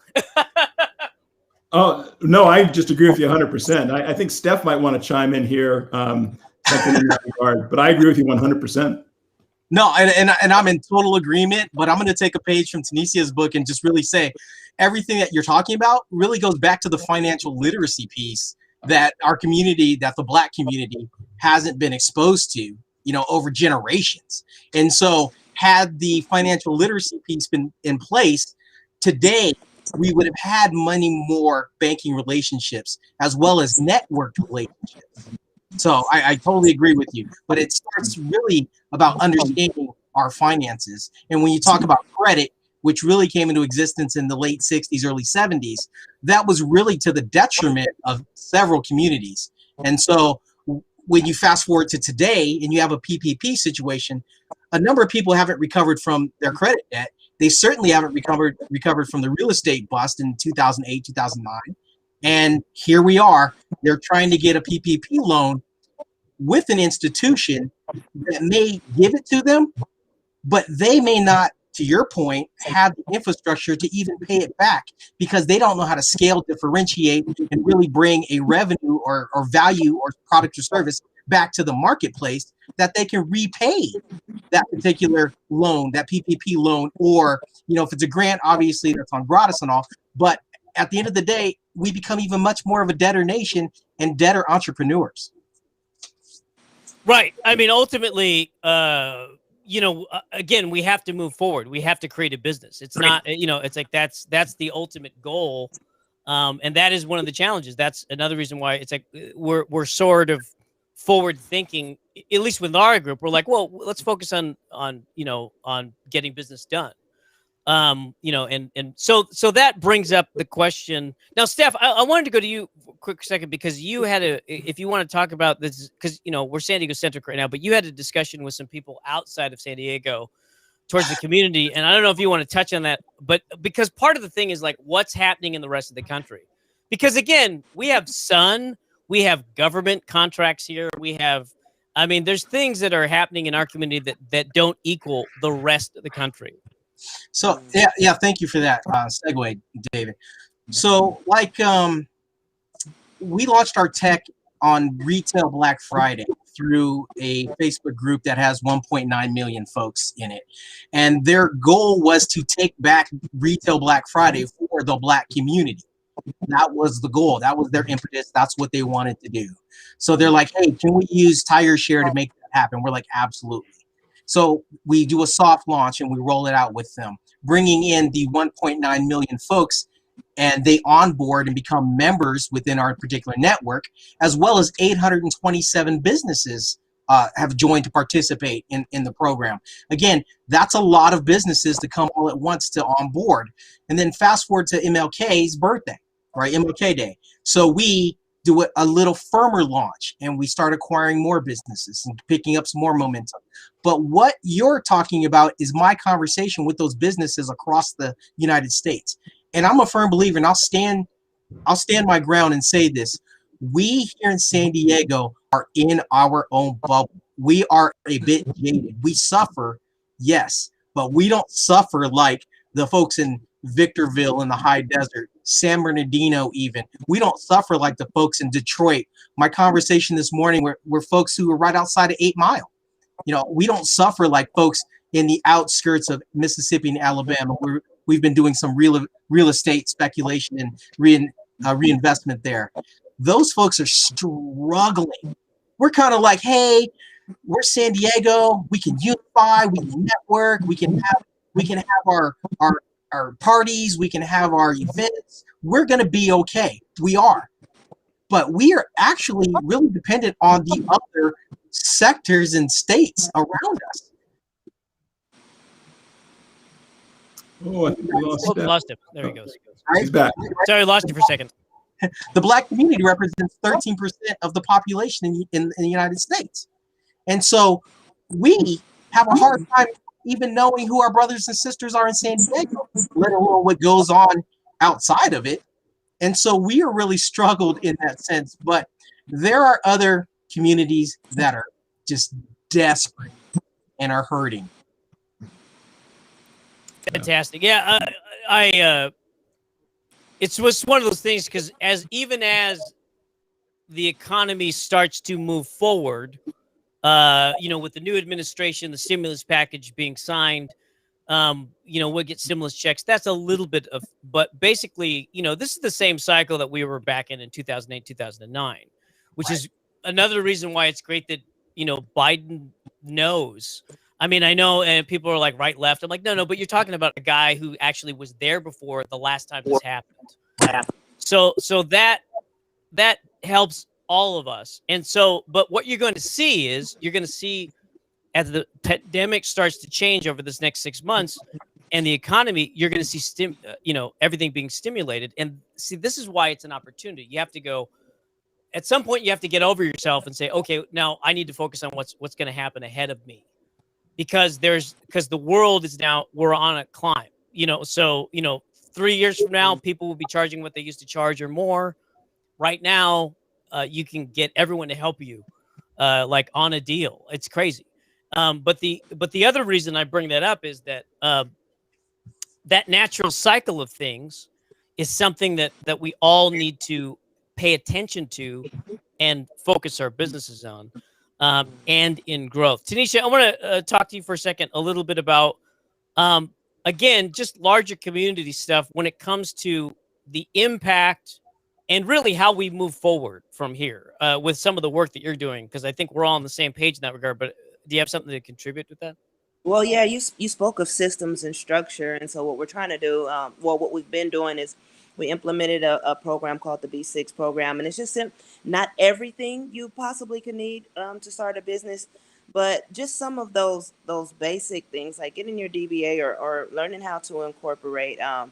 Oh, no, I just agree with you 100%. I think Steph might want to chime in here, something in that regard, but I agree with you 100%. No, and I'm in total agreement, but I'm going to take a page from Tunisia's book and just really say everything that you're talking about really goes back to the financial literacy piece that our community, that the Black community hasn't been exposed to, you know, over generations. And so had the financial literacy piece been in place today, we would have had many more banking relationships as well as networked relationships. So I totally agree with you, but it starts really about understanding our finances. And when you talk about credit, which really came into existence in the late 60s, early 70s, that was really to the detriment of several communities. And so when you fast forward to today and you have a PPP situation, a number of people haven't recovered from their credit debt. They certainly haven't recovered from the real estate bust in 2008, 2009. And here we are, they're trying to get a PPP loan with an institution that may give it to them, but they may not, to your point, have the infrastructure to even pay it back because they don't know how to scale, differentiate, and really bring a revenue or value or product or service back to the marketplace that they can repay that particular loan, that PPP loan, or, you know, if it's a grant, obviously that's on gratis and all, but at the end of the day, we become even much more of a debtor nation and debtor entrepreneurs. Right. I mean, ultimately, you know, again, we have to move forward. We have to create a business. It's not, you know, it's like that's the ultimate goal. And that is one of the challenges. That's another reason why it's like we're sort of forward thinking, at least with our group. We're like, well, let's focus on you know, on getting business done. You know, and so that brings up the question. Now, Steph, I wanted to go to you for a quick second because you had if you want to talk about this, because, you know, we're San Diego centric right now, but you had a discussion with some people outside of San Diego towards the community. And I don't know if you want to touch on that, but because part of the thing is like what's happening in the rest of the country, because again, we have sun, we have government contracts here. We have, I mean, there's things that are happening in our community that don't equal the rest of the country. So yeah, thank you for that segue, David. So like we launched our tech on Retail Black Friday through a Facebook group that has 1.9 million folks in it. And their goal was to take back Retail Black Friday for the Black community. That was the goal. That was their impetus. That's what they wanted to do. So they're like, hey, can we use Tire Share to make that happen? We're like, absolutely. So we do a soft launch and we roll it out with them, bringing in the 1.9 million folks, and they onboard and become members within our particular network, as well as 827 businesses have joined to participate in the program. Again, that's a lot of businesses to come all at once to onboard. And then fast forward to MLK's birthday, right? MLK Day. So we do a little firmer launch and we start acquiring more businesses and picking up some more momentum. But what you're talking about is my conversation with those businesses across the United States. And I'm a firm believer, and I'll stand my ground and say this. We here in San Diego are in our own bubble. We are a bit jaded. We suffer, yes, but we don't suffer like the folks in Victorville in the high desert, San Bernardino even. We don't suffer like the folks in Detroit. My conversation this morning were folks who were right outside of 8 Mile. You know, we don't suffer like folks in the outskirts of Mississippi and Alabama. We've been doing some real estate speculation and reinvestment there. Those folks are struggling. We're kind of like, hey, we're San Diego. We can unify. We can network. We can have our parties. We can have our events. We're going to be okay. We are. But we are actually really dependent on the other sectors and states around us. Oh, I think we lost Oh, Steph. lost him. There he goes. Right? He's back. Sorry, lost you for a second. The Black community represents 13% of the population in the United States. And so we have a hard time even knowing who our brothers and sisters are in San Diego, let alone what goes on outside of it. And so we are really struggled in that sense. But there are other communities that are just desperate and are hurting. Fantastic. Yeah, I it was one of those things because even as the economy starts to move forward, with the new administration, the stimulus package being signed, we'll get stimulus checks. That's a little bit of, but basically, this is the same cycle that we were back in 2008, 2009, which is another reason why it's great that, Biden knows. I mean, I know, and people are like right, left. I'm like, no, but you're talking about a guy who actually was there before the last time this happened. So that helps all of us. And so, but what you're going to see is as the pandemic starts to change over this next 6 months and the economy, you're going to see everything being stimulated. And see, this is why it's an opportunity. You have to go at some point, you have to get over yourself and say, okay, now I need to focus on what's going to happen ahead of me, because the world is now, we're on a climb, so 3 years from now, people will be charging what they used to charge or more. Right now, you can get everyone to help you, like on a deal. It's crazy. But the other reason I bring that up is that that natural cycle of things is something that we all need to pay attention to and focus our businesses on, and in growth. Tanisha, I want to talk to you for a second, a little bit about, again, just larger community stuff when it comes to the impact and really how we move forward from here, with some of the work that you're doing, because I think we're all on the same page in that regard. But do you have something to contribute with that? Well, yeah, you spoke of systems and structure, and so what we're trying to do, what we've been doing is we implemented a program called the B6 program, and it's just not everything you possibly could need to start a business, but just some of those basic things like getting your DBA or learning how to incorporate, uh,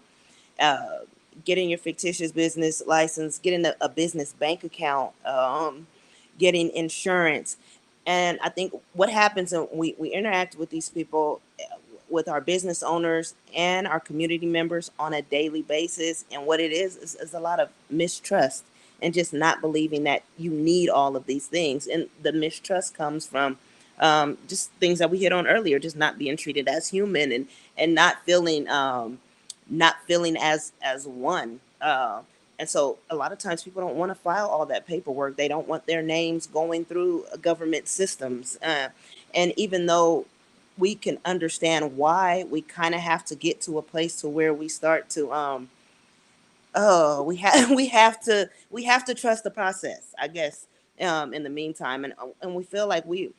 getting your fictitious business license, getting a business bank account, getting insurance. And I think what happens when we interact with these people, with our business owners and our community members on a daily basis, and what it is a lot of mistrust and just not believing that you need all of these things. And the mistrust comes from just things that we hit on earlier, just not being treated as human, and not feeling as one. And so a lot of times people don't want to file all that paperwork. They don't want their names going through government systems. And even though we can understand why, we kind of have to get to a place to where we start to, we have to trust the process, I guess, in the meantime. And we feel like we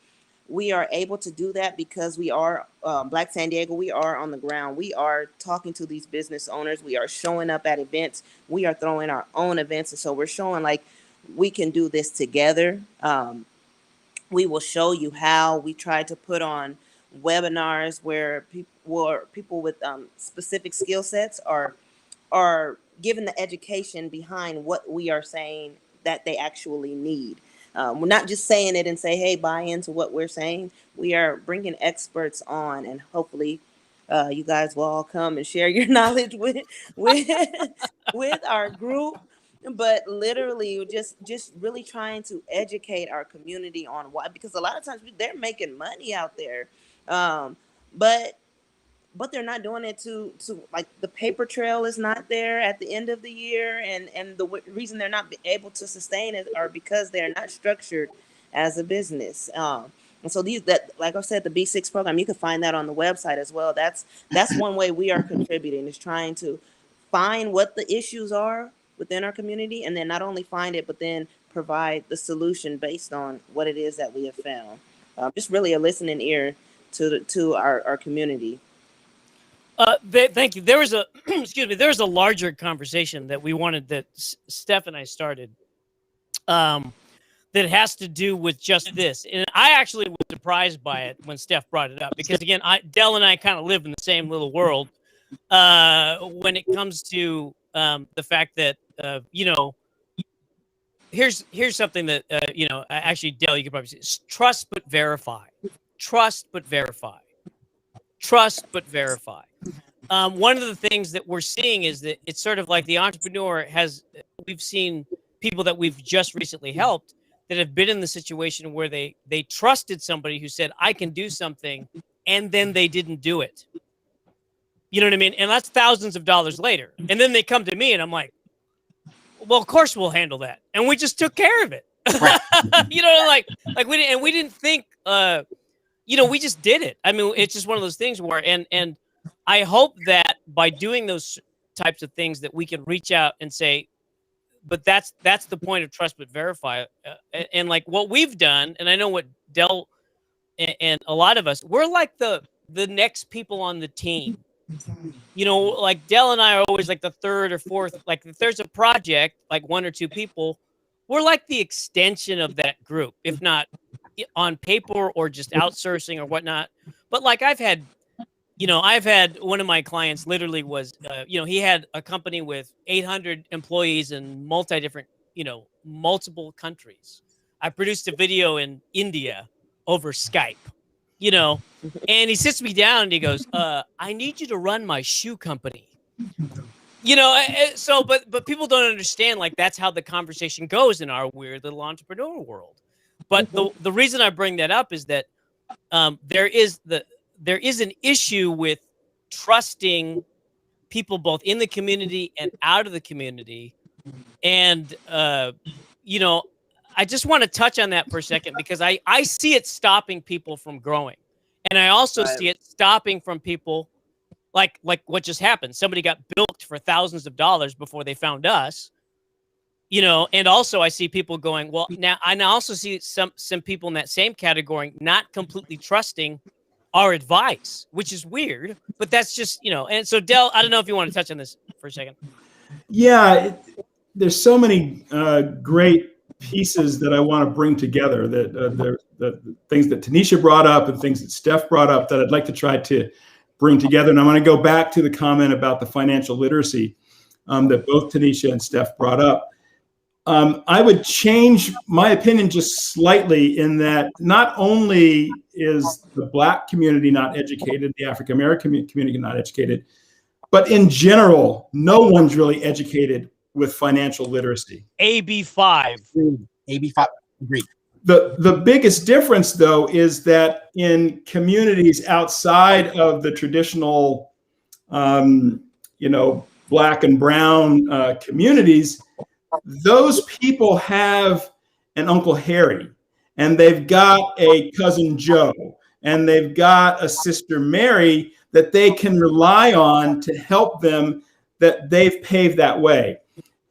are able to do that because we are Black San Diego. We are on the ground. We are talking to these business owners. We are showing up at events. We are throwing our own events. And so we're showing like we can do this together. We will show you how. We try to put on webinars where people with specific skill sets are given the education behind what we are saying that they actually need. We're not just saying it and say, hey, buy into what we're saying. We are bringing experts on, and hopefully you guys will all come and share your knowledge with with our group. But literally just really trying to educate our community on why, because a lot of times they're making money out there. But but they're not doing it to like the paper trail is not there at the end of the year, and the reason they're not able to sustain it are because they're not structured as a business. And so that, like I said, the B6 program, you can find that on the website as well. That's one way we are contributing, is trying to find what the issues are within our community, and then not only find it, but then provide the solution based on what it is that we have found. Just really a listening ear to our community. Thank you. There was a excuse me. There was a larger conversation that we wanted, that Steph and I started, that has to do with just this. And I actually was surprised by it when Steph brought it up, because again, Dell and I kind of live in the same little world when it comes to the fact that you know, here's something that you know, actually, Dell, you could probably say: trust but verify, trust but verify, trust but verify. One of the things that we're seeing is that it's sort of like the entrepreneur has. We've seen people that we've just recently helped that have been in the situation where they trusted somebody who said, I can do something, and then they didn't do it. You know what I mean? And that's thousands of dollars later. And then they come to me and I'm like, well, of course we'll handle that. And we just took care of it. Right. You know, like we didn't think, you know, we just did it. I mean, it's just one of those things where, and I hope that by doing those types of things that we can reach out and say, but that's the point of trust but verify. And like what we've done, and I know what Dell and a lot of us, we're like the next people on the team. You know, like Dell and I are always like the third or fourth. Like if there's a project, like one or two people, we're like the extension of that group, if not on paper or just outsourcing or whatnot. But like I've had one of my clients literally was, you know, he had a company with 800 employees in multiple countries. I produced a video in India over Skype, you know, and he sits me down and he goes, I need you to run my shoe company. You know, so, but people don't understand, like, that's how the conversation goes in our weird little entrepreneur world. But the reason I bring that up is that there is an issue with trusting people both in the community and out of the community. And, you know, I just want to touch on that for a second, because I see it stopping people from growing. And I also see it stopping from people like what just happened. Somebody got bilked for thousands of dollars before they found us, you know. And also I see people going, well, now I also see some people in that same category not completely trusting our advice, which is weird, but that's just, you know. And so Dell, I don't know if you want to touch on this for a second. Yeah, there's so many great pieces that I want to bring together, that the things that Tanisha brought up and things that Steph brought up that I'd like to try to bring together. And I'm going to go back to the comment about the financial literacy that both Tanisha and Steph brought up. I would change my opinion just slightly, in that not only is the Black community not educated, the African American community not educated, but in general, no one's really educated with financial literacy. AB5. AB5, agreed. The biggest difference, though, is that in communities outside of the traditional, you know, Black and brown communities, those people have an Uncle Harry, and they've got a cousin Joe, and they've got a sister Mary that they can rely on to help them, that they've paved that way.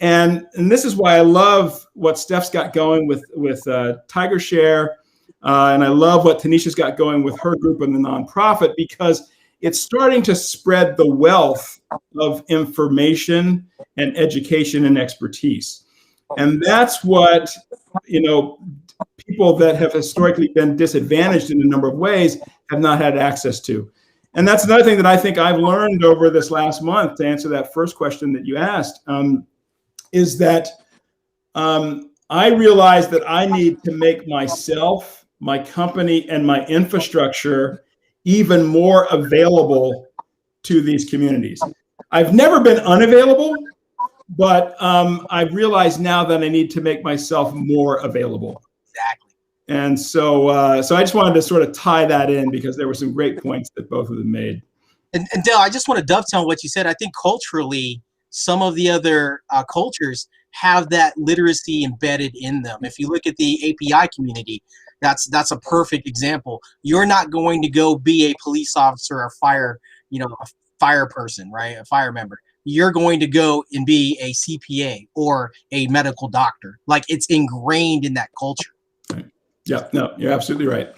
And this is why I love what Steph's got going with Tiger Share, and I love what Tanisha's got going with her group and the nonprofit, because it's starting to spread the wealth of information and education and expertise. And that's what, you know, people that have historically been disadvantaged in a number of ways have not had access to. And that's another thing that I think I've learned over this last month, to answer that first question that you asked, is that I realized that I need to make myself, my company, and my infrastructure even more available to these communities. I've never been unavailable, but I've realized now that I need to make myself more available. Exactly. And so I just wanted to sort of tie that in, because there were some great points that both of them made. And Dale, I just want to dovetail on what you said. I think culturally, some of the other cultures have that literacy embedded in them. If you look at the API community, that's a perfect example. You're not going to go be a police officer or a fire person, right? A fire member. You're going to go and be a CPA or a medical doctor. Like, it's ingrained in that culture. Yeah, no, you're absolutely right.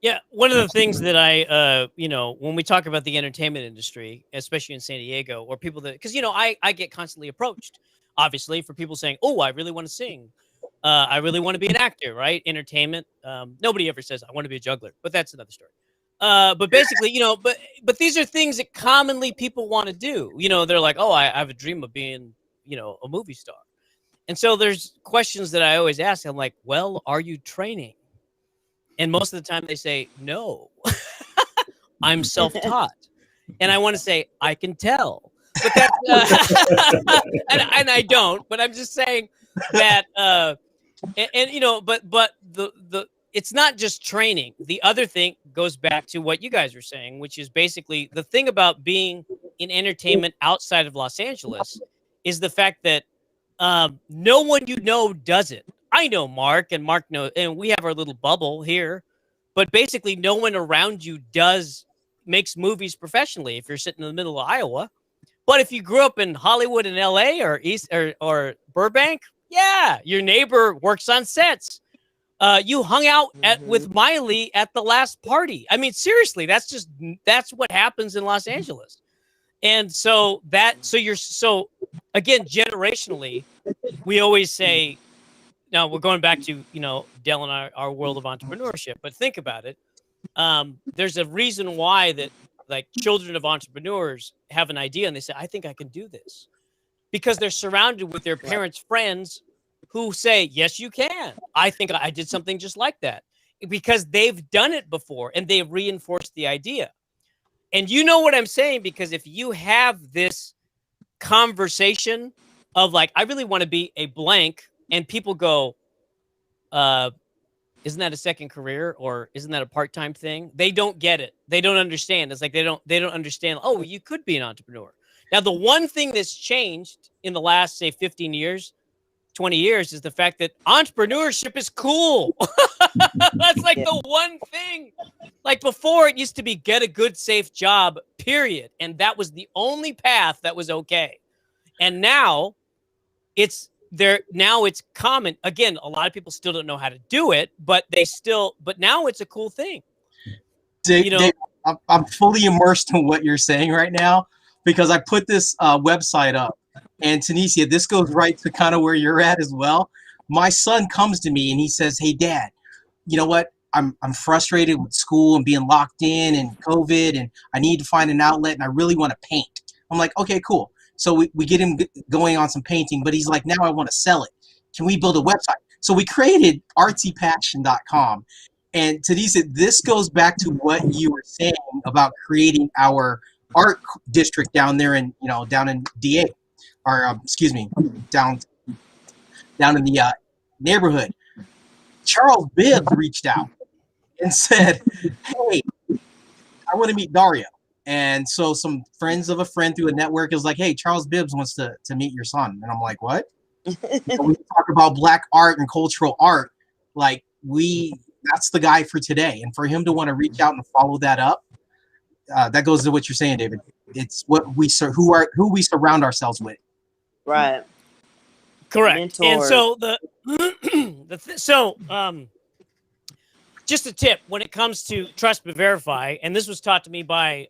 Yeah, one of the things that I, when we talk about the entertainment industry, especially in San Diego, or people that, because, I get constantly approached, obviously, for people saying, oh, I really want to sing. I really want to be an actor, right? Entertainment. Nobody ever says, I want to be a juggler, but that's another story. But basically, but these are things that commonly people want to do. They're like, oh, I have a dream of being, a movie star. And so there's questions that I always ask. I'm like, well, are you training? And most of the time they say, no, I'm self-taught. And I want to say, I can tell. But that's, and I don't, but I'm just saying that, but it's not just training. The other thing goes back to what you guys were saying, which is basically the thing about being in entertainment outside of Los Angeles is the fact that no one does it. I know Mark, and Mark knows, and we have our little bubble here, but basically no one around you makes movies professionally if you're sitting in the middle of Iowa. But if you grew up in Hollywood and LA or or Burbank, yeah, your neighbor works on sets. You hung out with Miley at the last party. I mean, seriously, that's what happens in Los Angeles. And so again, generationally, we always say, now we're going back to, Dell and our world of entrepreneurship, but think about it. There's a reason why that, like, children of entrepreneurs have an idea and they say, I think I can do this, because they're surrounded with their parents' friends who say, yes, you can. I think I did something just like that, because they've done it before and they reinforced the idea. And you know what I'm saying? Because if you have this conversation of like, I really want to be a blank, and people go, isn't that a second career, or isn't that a part-time thing? They don't get it. They don't understand. It's like they don't understand. Oh, you could be an entrepreneur. Now, the one thing that's changed in the last, say, 15 years, 20 years is the fact that entrepreneurship is cool. That's like the one thing. Like, before, it used to be get a good, safe job, period. And that was the only path that was okay. And now it's common. Again, a lot of people still don't know how to do it, but now it's a cool thing. Dave, I'm fully immersed in what you're saying right now, because I put this website up. And Tanisha, this goes right to kind of where you're at as well. My son comes to me and he says, hey, Dad, you know what? I'm frustrated with school and being locked in and COVID, and I need to find an outlet, and I really want to paint. I'm like, okay, cool. So we get him going on some painting, but he's like, now I want to sell it. Can we build a website? So we created artsypassion.com. And Tanisha, this goes back to what you were saying about creating our art district down there in DA. Or down in the neighborhood. Charles Bibbs reached out and said, hey, I want to meet Dario. And so some friends of a friend through a network is like, hey, Charles Bibbs wants to meet your son. And I'm like, what? When we talk about Black art and cultural art, like, that's the guy for today. And for him to want to reach out and follow that up, that goes to what you're saying, David. It's what who we surround ourselves with. Right. Correct. Mentors. And so just a tip when it comes to trust but verify, and this was taught to me by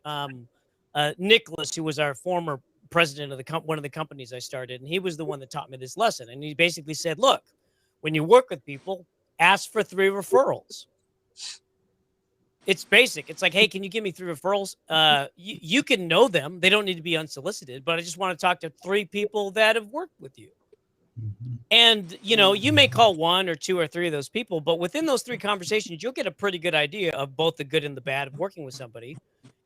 Nicholas, who was our former president of one of the companies I started, and he was the one that taught me this lesson. And he basically said, look, when you work with people, ask for 3 referrals. It's basic. It's like, hey, can you give me 3 referrals? You can know them. They don't need to be unsolicited, but I just want to talk to 3 people that have worked with you. And, you may call 1 or 2 or 3 of those people, but within those 3 conversations, you'll get a pretty good idea of both the good and the bad of working with somebody.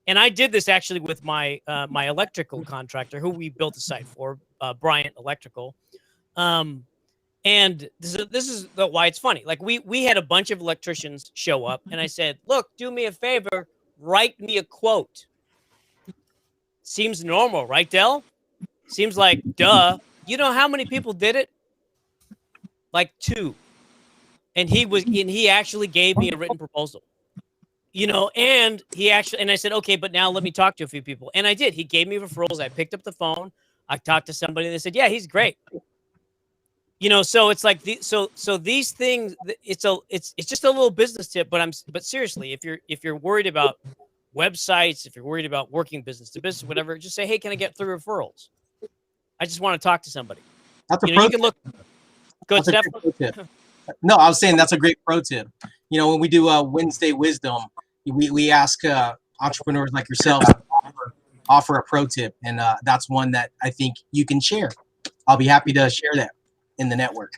And I did this actually with my electrical contractor, who we built a site for, Bryant Electrical. And this is why it's funny. Like, we had a bunch of electricians show up, and I said, look, do me a favor, write me a quote. seems normal, right, Del? Seems like duh. You know how many people did it? Like 2. And he actually gave me a written proposal. And I said, okay, but now let me talk to a few people. And I did. He gave me referrals. I picked up the phone. I talked to somebody and they said, yeah, he's great. So it's like so these things, it's just a little business tip, but seriously, if you're worried about websites, if you're worried about working business to business, whatever, just say, hey, can I get 3 referrals? I just want to talk to somebody. That's a you pro can look. Good That's stuff. a great pro tip. No, I was saying that's a great pro tip. When we do Wednesday Wisdom, we ask entrepreneurs like yourself to offer a pro tip, and that's one that I think you can share. I'll be happy to share that in the network.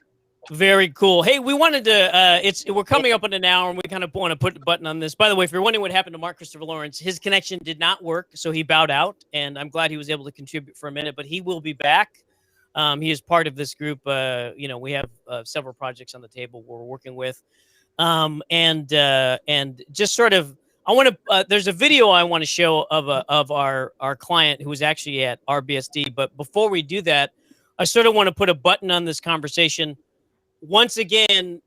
Very cool. Hey, we wanted to. We're coming up on an hour, and we kind of want to put the button on this. By the way, if you're wondering what happened to Mark Christopher Lawrence, his connection did not work, so he bowed out, and I'm glad he was able to contribute for a minute. But he will be back. He is part of this group. We have several projects on the table we're working with, and just sort of. I want to. There's a video I want to show of our client who was actually at RBSD. But before we do that, I sort of want to put a button on this conversation. Once again,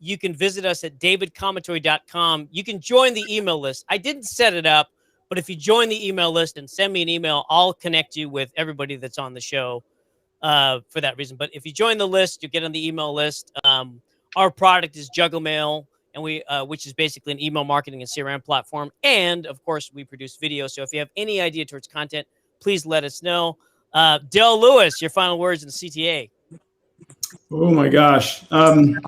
you can visit us at davidkamatoy.com. You can join the email list. I didn't set it up, but if you join the email list and send me an email, I'll connect you with everybody that's on the show for that reason. But if you join the list, you get on the email list. Our product is Juggle Mail, and which is basically an email marketing and CRM platform. And of course, we produce video. So if you have any idea towards content, please let us know. Del Lewis, your final words in the CTA. Oh my gosh. There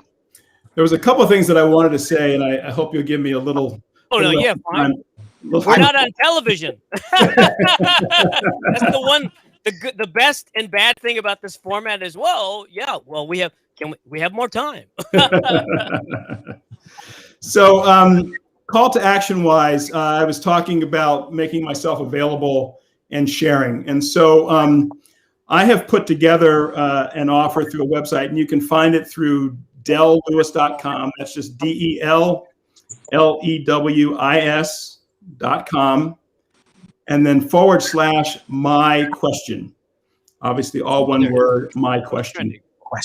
was a couple of things that I wanted to say, and I hope you'll give me a little. Oh, no, yeah, fine. We're not on television. That's the one, the best and bad thing about this format as well. Yeah, well, we have more time. So, call to action wise, I was talking about making myself available and sharing. And so I have put together an offer through a website, and you can find it through dellewis.com. That's just DELLEWIS.com. And then / my question. Obviously, all one word, my question.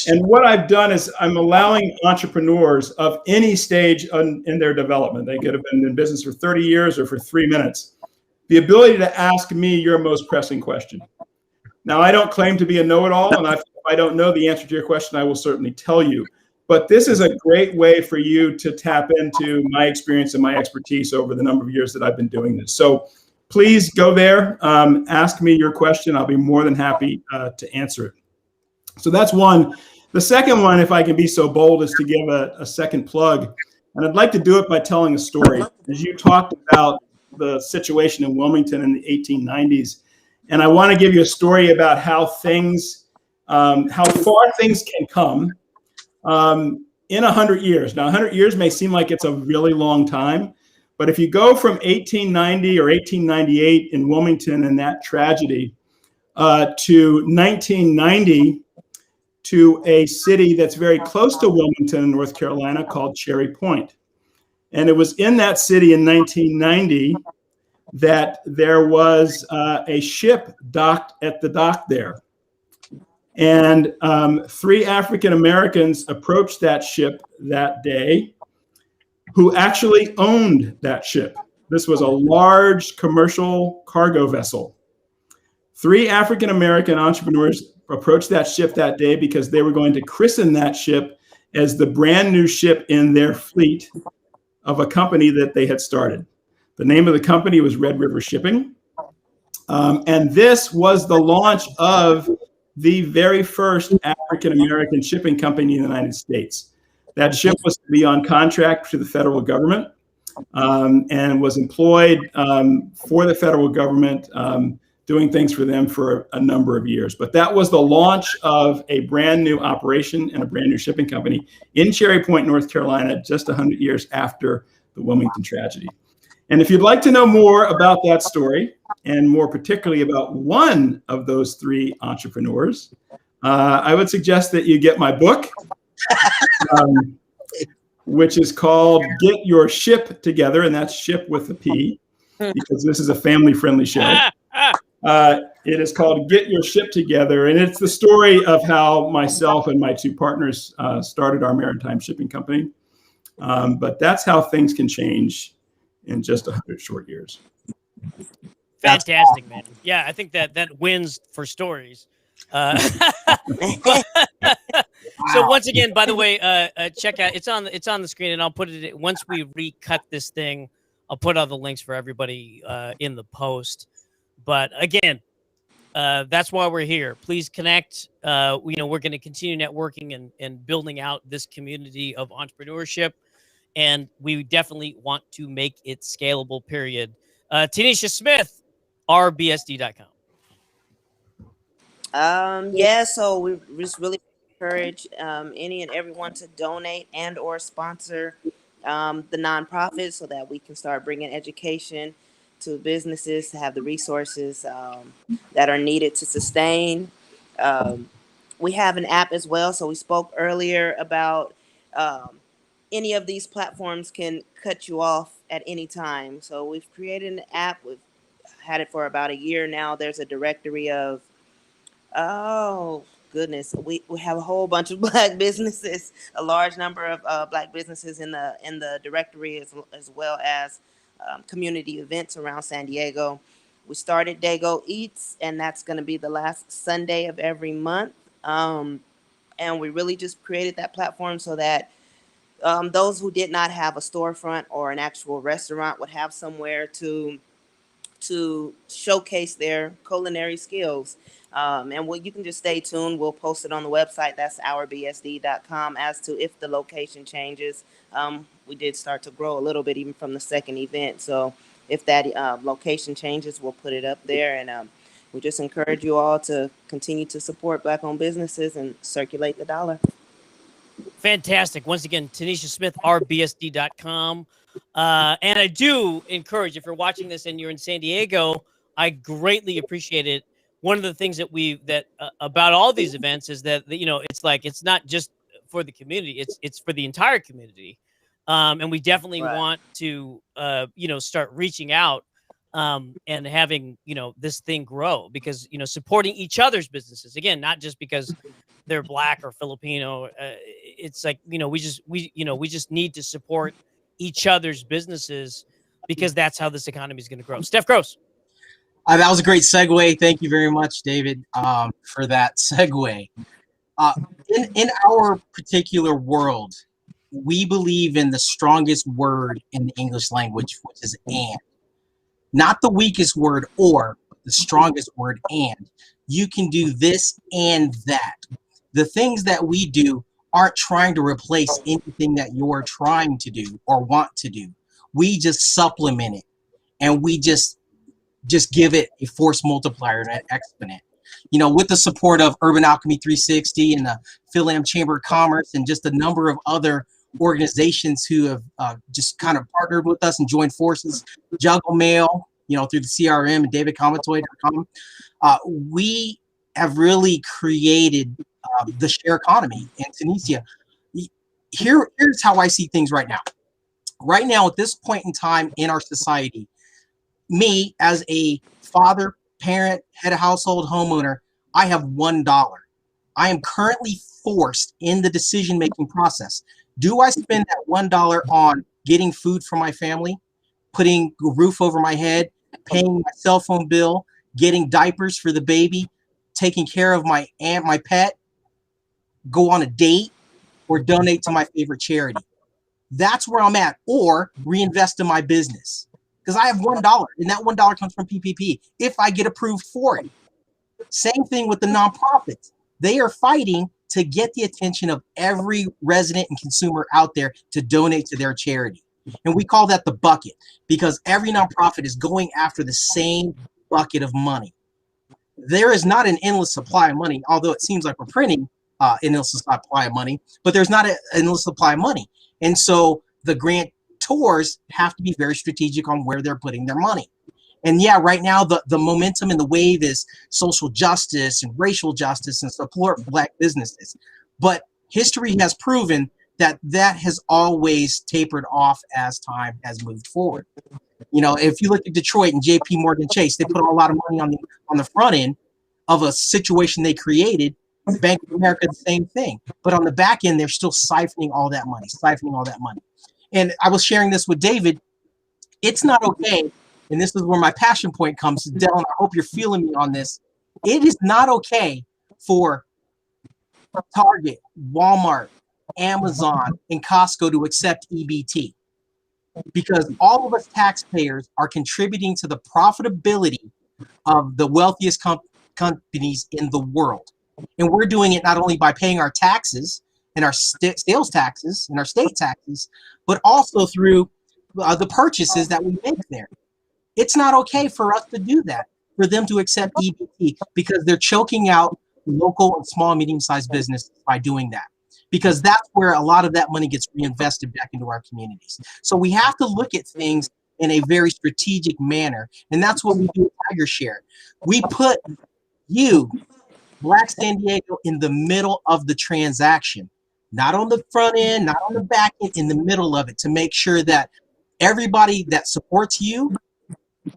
And what I've done is I'm allowing entrepreneurs of any stage in their development, they could have been in business for 30 years or for 3 minutes, the ability to ask me your most pressing question. Now, I don't claim to be a know-it-all, and if I don't know the answer to your question, I will certainly tell you. But this is a great way for you to tap into my experience and my expertise over the number of years that I've been doing this. So please go there, ask me your question. I'll be more than happy to answer it. So that's one. The second one, if I can be so bold, is to give a second plug. And I'd like to do it by telling a story. As you talked about the situation in Wilmington in the 1890s, and I want to give you a story about how far things can come in 100 years. Now, 100 years may seem like it's a really long time, but if you go from 1890 or 1898 in Wilmington and that tragedy to 1990, to a city that's very close to Wilmington, North Carolina, called Cherry Point. And it was in that city in 1990 that there was a ship docked at the dock there. And 3 African Americans approached that ship that day who actually owned that ship. This was a large commercial cargo vessel. 3 African American entrepreneurs approached that ship that day because they were going to christen that ship as the brand new ship in their fleet of a company that they had started. The name of the company was Red River Shipping. And this was the launch of the very first African American shipping company in the United States. That ship was to be on contract to the federal government and was employed for the federal government, doing things for them for a number of years. But that was the launch of a brand new operation and a brand new shipping company in Cherry Point, North Carolina, just 100 years after the Wilmington tragedy. And if you'd like to know more about that story, and more particularly about one of those 3 entrepreneurs, I would suggest that you get my book, which is called Get Your Ship Together, and that's ship with a P, because this is a family-friendly show. It is called Get Your Ship Together, and it's the story of how myself and my two partners started our maritime shipping company. But that's how things can change in just 100 short years. Fantastic, man. Yeah, I think that wins for stories. So once again, by the way, check out it's on the screen, and I'll put it once we recut this thing. I'll put all the links for everybody in the post. But again, that's why we're here. Please connect. We're going to continue networking and building out this community of entrepreneurship, and we definitely want to make it scalable. Period. Tanisha Smith, rbsd.com. Yeah, so we just really encourage any and everyone to donate and or sponsor the nonprofit so that we can start bringing education to businesses to have the resources that are needed to sustain. We have an app as well. So we spoke earlier about any of these platforms can cut you off at any time. So we've created an app. We've had it for about a year now. There's a directory of oh goodness, we have a whole bunch of black businesses, a large number of black businesses in the directory as well as community events around San Diego. We started Dago Eats, and that's going to be the last Sunday of every month. And we really just created that platform so that those who did not have a storefront or an actual restaurant would have somewhere to showcase their culinary skills. And you can just stay tuned. We'll post it on the website. That's ourbsd.com. As to if the location changes, we did start to grow a little bit even from the second event. So if that location changes, we'll put it up there. And we just encourage you all to continue to support Black-owned businesses and circulate the dollar. Fantastic. Once again, Tanisha Smith, rbsd.com. And I do encourage, if you're watching this and you're in San Diego, I greatly appreciate it. One of the things that about all these events is that, it's not just for the community, it's for the entire community. And we definitely want to, start reaching out and having, this thing grow because, supporting each other's businesses, again, not just because they're Black or Filipino. It's like, we just need to support each other's businesses because that's how this economy is going to grow. Steph Gross. That was a great segue. Thank you very much, David, for that segue. In our particular world, we believe in the strongest word in the English language, which is and. Not the weakest word or, but the strongest word and. You can do this and that. The things that we do aren't trying to replace anything that you're trying to do or want to do. We just supplement it, and we just give it a force multiplier and an exponent. With the support of Urban Alchemy 360 and the Philam Chamber of Commerce and just a number of other organizations who have just kind of partnered with us and joined forces, Juggle Mail, through the CRM and davidkamatoy.com, we have really created the share economy in Tunisia. Here's how I see things right now. Right now, at this point in time in our society, me as a father, parent, head of household, homeowner, I have $1. I am currently forced in the decision-making process. Do I spend that $1 on getting food for my family, putting a roof over my head, paying my cell phone bill, getting diapers for the baby, taking care of my aunt, my pet, go on a date, or donate to my favorite charity? That's where I'm at, or reinvest in my business. Because I have $1, and that $1 comes from PPP if I get approved for it. Same thing with the nonprofits. They are fighting to get the attention of every resident and consumer out there to donate to their charity. And we call that the bucket, because every nonprofit is going after the same bucket of money. There is not an endless supply of money, although it seems like we're printing an endless supply of money, but there's not an endless supply of money. And so the grantors have to be very strategic on where they're putting their money. And yeah, right now the momentum and the wave is social justice and racial justice and support for Black businesses. But history has proven that has always tapered off as time has moved forward. You know, if you look at Detroit and J.P. Morgan Chase, they put a lot of money on the front end of a situation they created. Bank of America, the same thing. But on the back end, they're still siphoning all that money. And I was sharing this with David. It's not okay, and this is where my passion point comes. Dylan, I hope you're feeling me on this. It is not okay for Target, Walmart, Amazon, and Costco to accept EBT, because all of us taxpayers are contributing to the profitability of the wealthiest companies in the world. And we're doing it not only by paying our taxes and our sales taxes and our state taxes, but also through the purchases that we make there. It's not okay for us to do that, for them to accept EBT, because they're choking out local and small, medium-sized businesses by doing that, because that's where a lot of that money gets reinvested back into our communities. So we have to look at things in a very strategic manner, and that's what we do at Tiger Share. We put you, Black San Diego, in the middle of the transaction, not on the front end, not on the back end, in the middle of it, to make sure that everybody that supports you,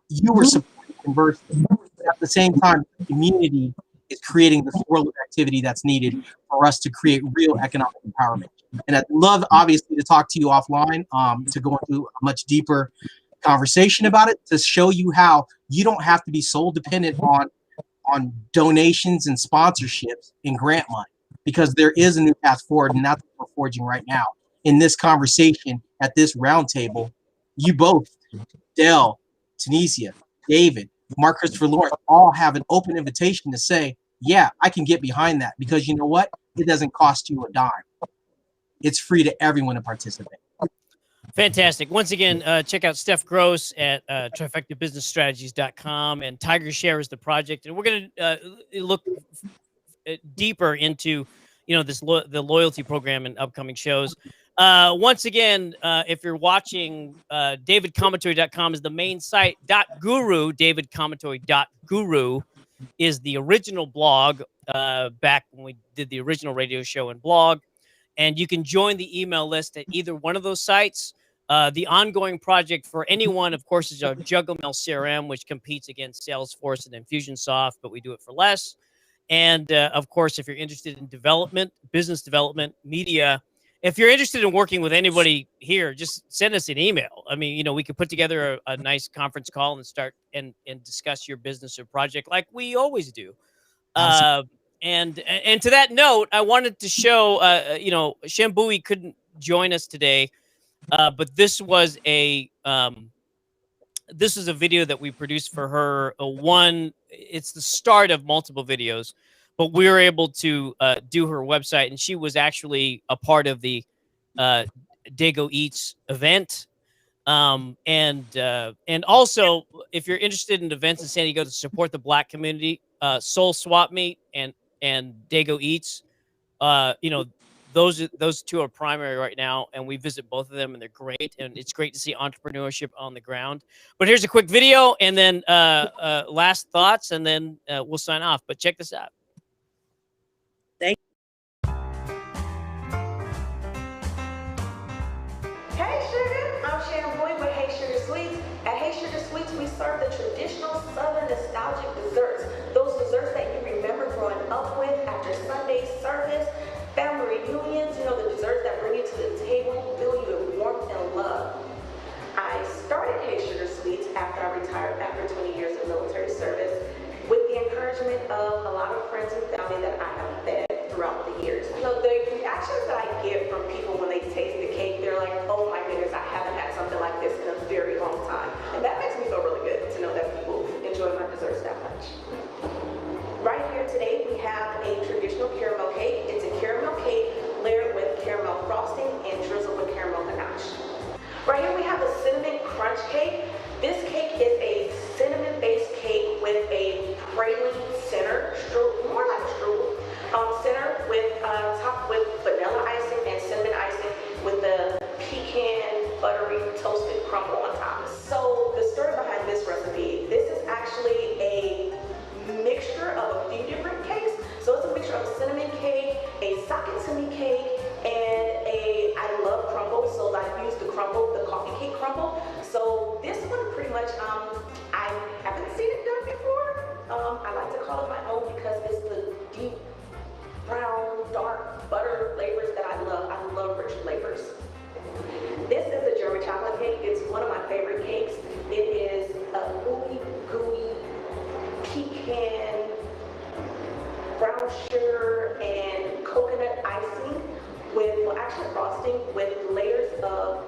you are supporting conversely. At the same time, the community is creating the swirl of activity that's needed for us to create real economic empowerment. And I'd love, obviously, to talk to you offline, to go into a much deeper conversation about it, to show you how you don't have to be sole dependent on donations and sponsorships and grant money, because there is a new path forward, and that's what we're forging right now. In this conversation at this roundtable, you both, Dell, Tunisia, David, Mark Christopher Lawrence, all have an open invitation to say, yeah, I can get behind that, because you know what? It doesn't cost you a dime. It's free to everyone to participate. Fantastic. Once again, check out Steph Gross at trifectabusinessstrategies.com, and Tiger Share is the project. And we're going to look deeper into, the loyalty program in upcoming shows. Once again, if you're watching, davidkamatoy.com is the main site. .guru, davidkamatoy.guru is the original blog, back when we did the original radio show and blog. And you can join the email list at either one of those sites. The ongoing project for anyone, of course, is our Jugglemail CRM, which competes against Salesforce and Infusionsoft, but we do it for less. And, of course, if you're interested in development, business development, media, if you're interested in working with anybody here, just send us an email. I mean, we could put together a nice conference call and start and discuss your business or project like we always do. And to that note, I wanted to show, Shambui couldn't join us today, but this was a video that we produced for her. It's the start of multiple videos, but we were able to do her website, and she was actually a part of the Dago Eats event. And also, if you're interested in events in San Diego to support the Black community, Soul Swap Meet and Dago Eats, those two are primary right now, and we visit both of them, and they're great, and it's great to see entrepreneurship on the ground. But here's a quick video, and then last thoughts, and then we'll sign off. But check this out. Thank Hey Sugar, I'm Sharon Boyd with Hey Sugar Sweets. At Hey Sugar Sweets, we serve the traditional Southern nostalgic desserts. Those desserts that you remember growing up with after Sunday service, family reunions, the desserts that bring you to the table, fill you with warmth and love. I started Hey Sugar Sweets after I retired after 20 years of military service, with the encouragement of a lot of friends and family that I have fed throughout the years. The reactions that I get from people when they taste the cake, they're like, oh my goodness, I haven't had something like this in a very long time. And that makes me feel really good to know that people enjoy my desserts that much. Right here today, we have a traditional caramel cake. It's a caramel cake layered with caramel frosting and drizzled with caramel ganache. Right here, we have a cinnamon crunch cake. This cake is a cinnamon-based cake with a praline center, more like a strudel, center with topped with vanilla icing and cinnamon icing with the pecan buttery toasted crumble on top. So the story behind this recipe, this is actually a mixture of a few different cakes. So it's a mixture of a cinnamon cake, a sakatumi cake, and I love crumble, so I use the crumble, the coffee cake crumble. So this one deep brown, dark butter flavors that I love. I love rich flavors. This is a German chocolate cake. It's one of my favorite cakes. It is a ooey gooey pecan, brown sugar, and coconut icing with, well, actually frosting with layers of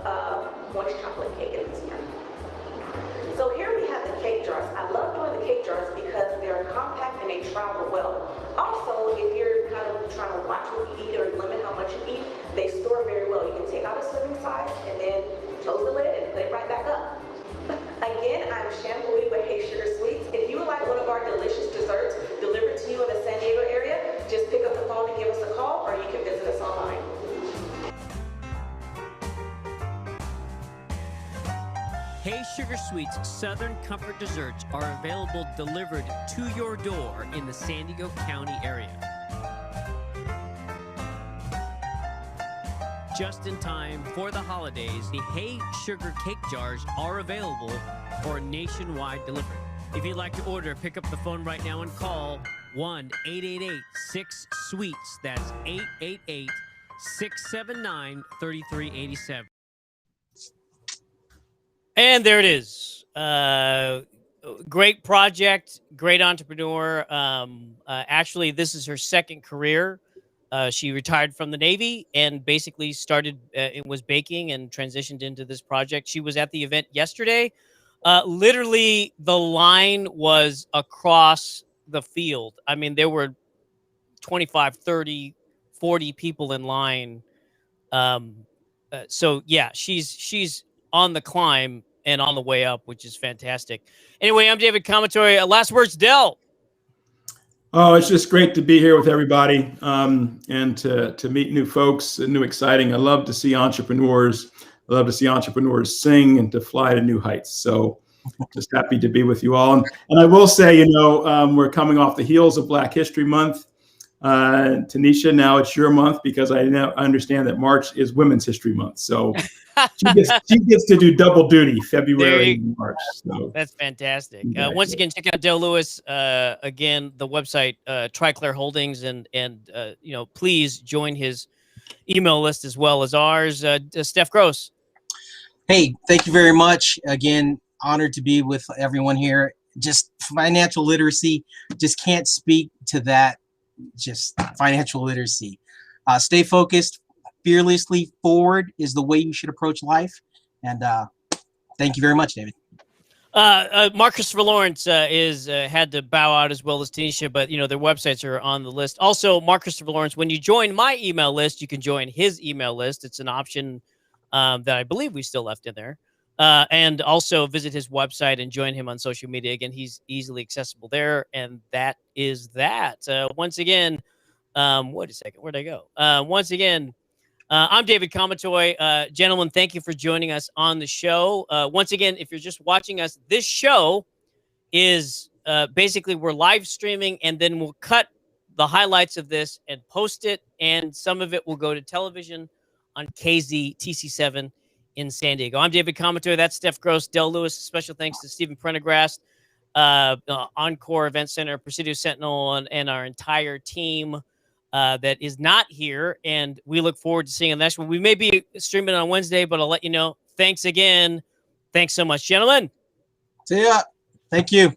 moist chocolate cake in this one. So here we have the cake jars. I love doing the cake jars because they're compact and they travel well. Also, if you're kind of trying to watch what you eat or limit how much you eat, they store very well. You can take out a serving size and then close the lid and put it right back up. Again, I'm Shampooey with Hey Sugar Sweets. If you would like one of our delicious desserts delivered to you in the San Diego area, just pick up the phone and give us a call, or you can visit us online. Hey Sugar Sweets Southern Comfort Desserts are available delivered to your door in the San Diego County area. Just in time for the holidays, the Hey Sugar cake jars are available for nationwide delivery. If you'd like to order, pick up the phone right now and call 1-888-6-SWEETS. That's 888-679-3387. And there it is. Great project, great entrepreneur. Actually, this is her second career. She retired from the Navy and basically started, it was baking and transitioned into this project. She was at the event yesterday. Literally, the line was across the field. I mean, there were 25, 30, 40 people in line. So, yeah, she's on the climb and on the way up, which is fantastic. Anyway, I'm David Kamatoy. Last words, Del. Oh, it's just great to be here with everybody, and to meet new folks and new exciting. I love to see entrepreneurs. I love to see entrepreneurs sing and to fly to new heights. So just happy to be with you all. And I will say, we're coming off the heels of Black History Month. Tanisha, now it's your month because I now understand that March is Women's History Month. So she gets to do double duty, February and March. So that's fantastic. Exactly. Once again, check out Del Lewis. Again, the website, Triclair Holdings, and please join his email list as well as ours. Steph Gross. Hey, thank you very much. Again, honored to be with everyone here. Just financial literacy, just can't speak to that. Just financial literacy. Stay focused, fearlessly forward is the way you should approach life. And thank you very much, David. Mark Christopher Lawrence had to bow out as well as Tanisha, but their websites are on the list. Also, Mark Christopher Lawrence, when you join my email list, you can join his email list. It's an option that I believe we still left in there. And also visit his website and join him on social media. Again, he's easily accessible there. And that is that. Once again, wait a second, where'd I go? Once again, I'm David Kamatoy. Gentlemen, thank you for joining us on the show. Once again, if you're just watching us, this show is basically we're live streaming, and then we'll cut the highlights of this and post it, and some of it will go to television on KZTC7 in San Diego. I'm David Kamatoy. That's Steph Gross, Del Lewis. Special thanks to Stephen Prendergast, Encore Event Center, Presidio Sentinel, and our entire team that is not here. And we look forward to seeing you next one. We may be streaming on Wednesday, but I'll let you know. Thanks again. Thanks so much, gentlemen. See ya. Thank you.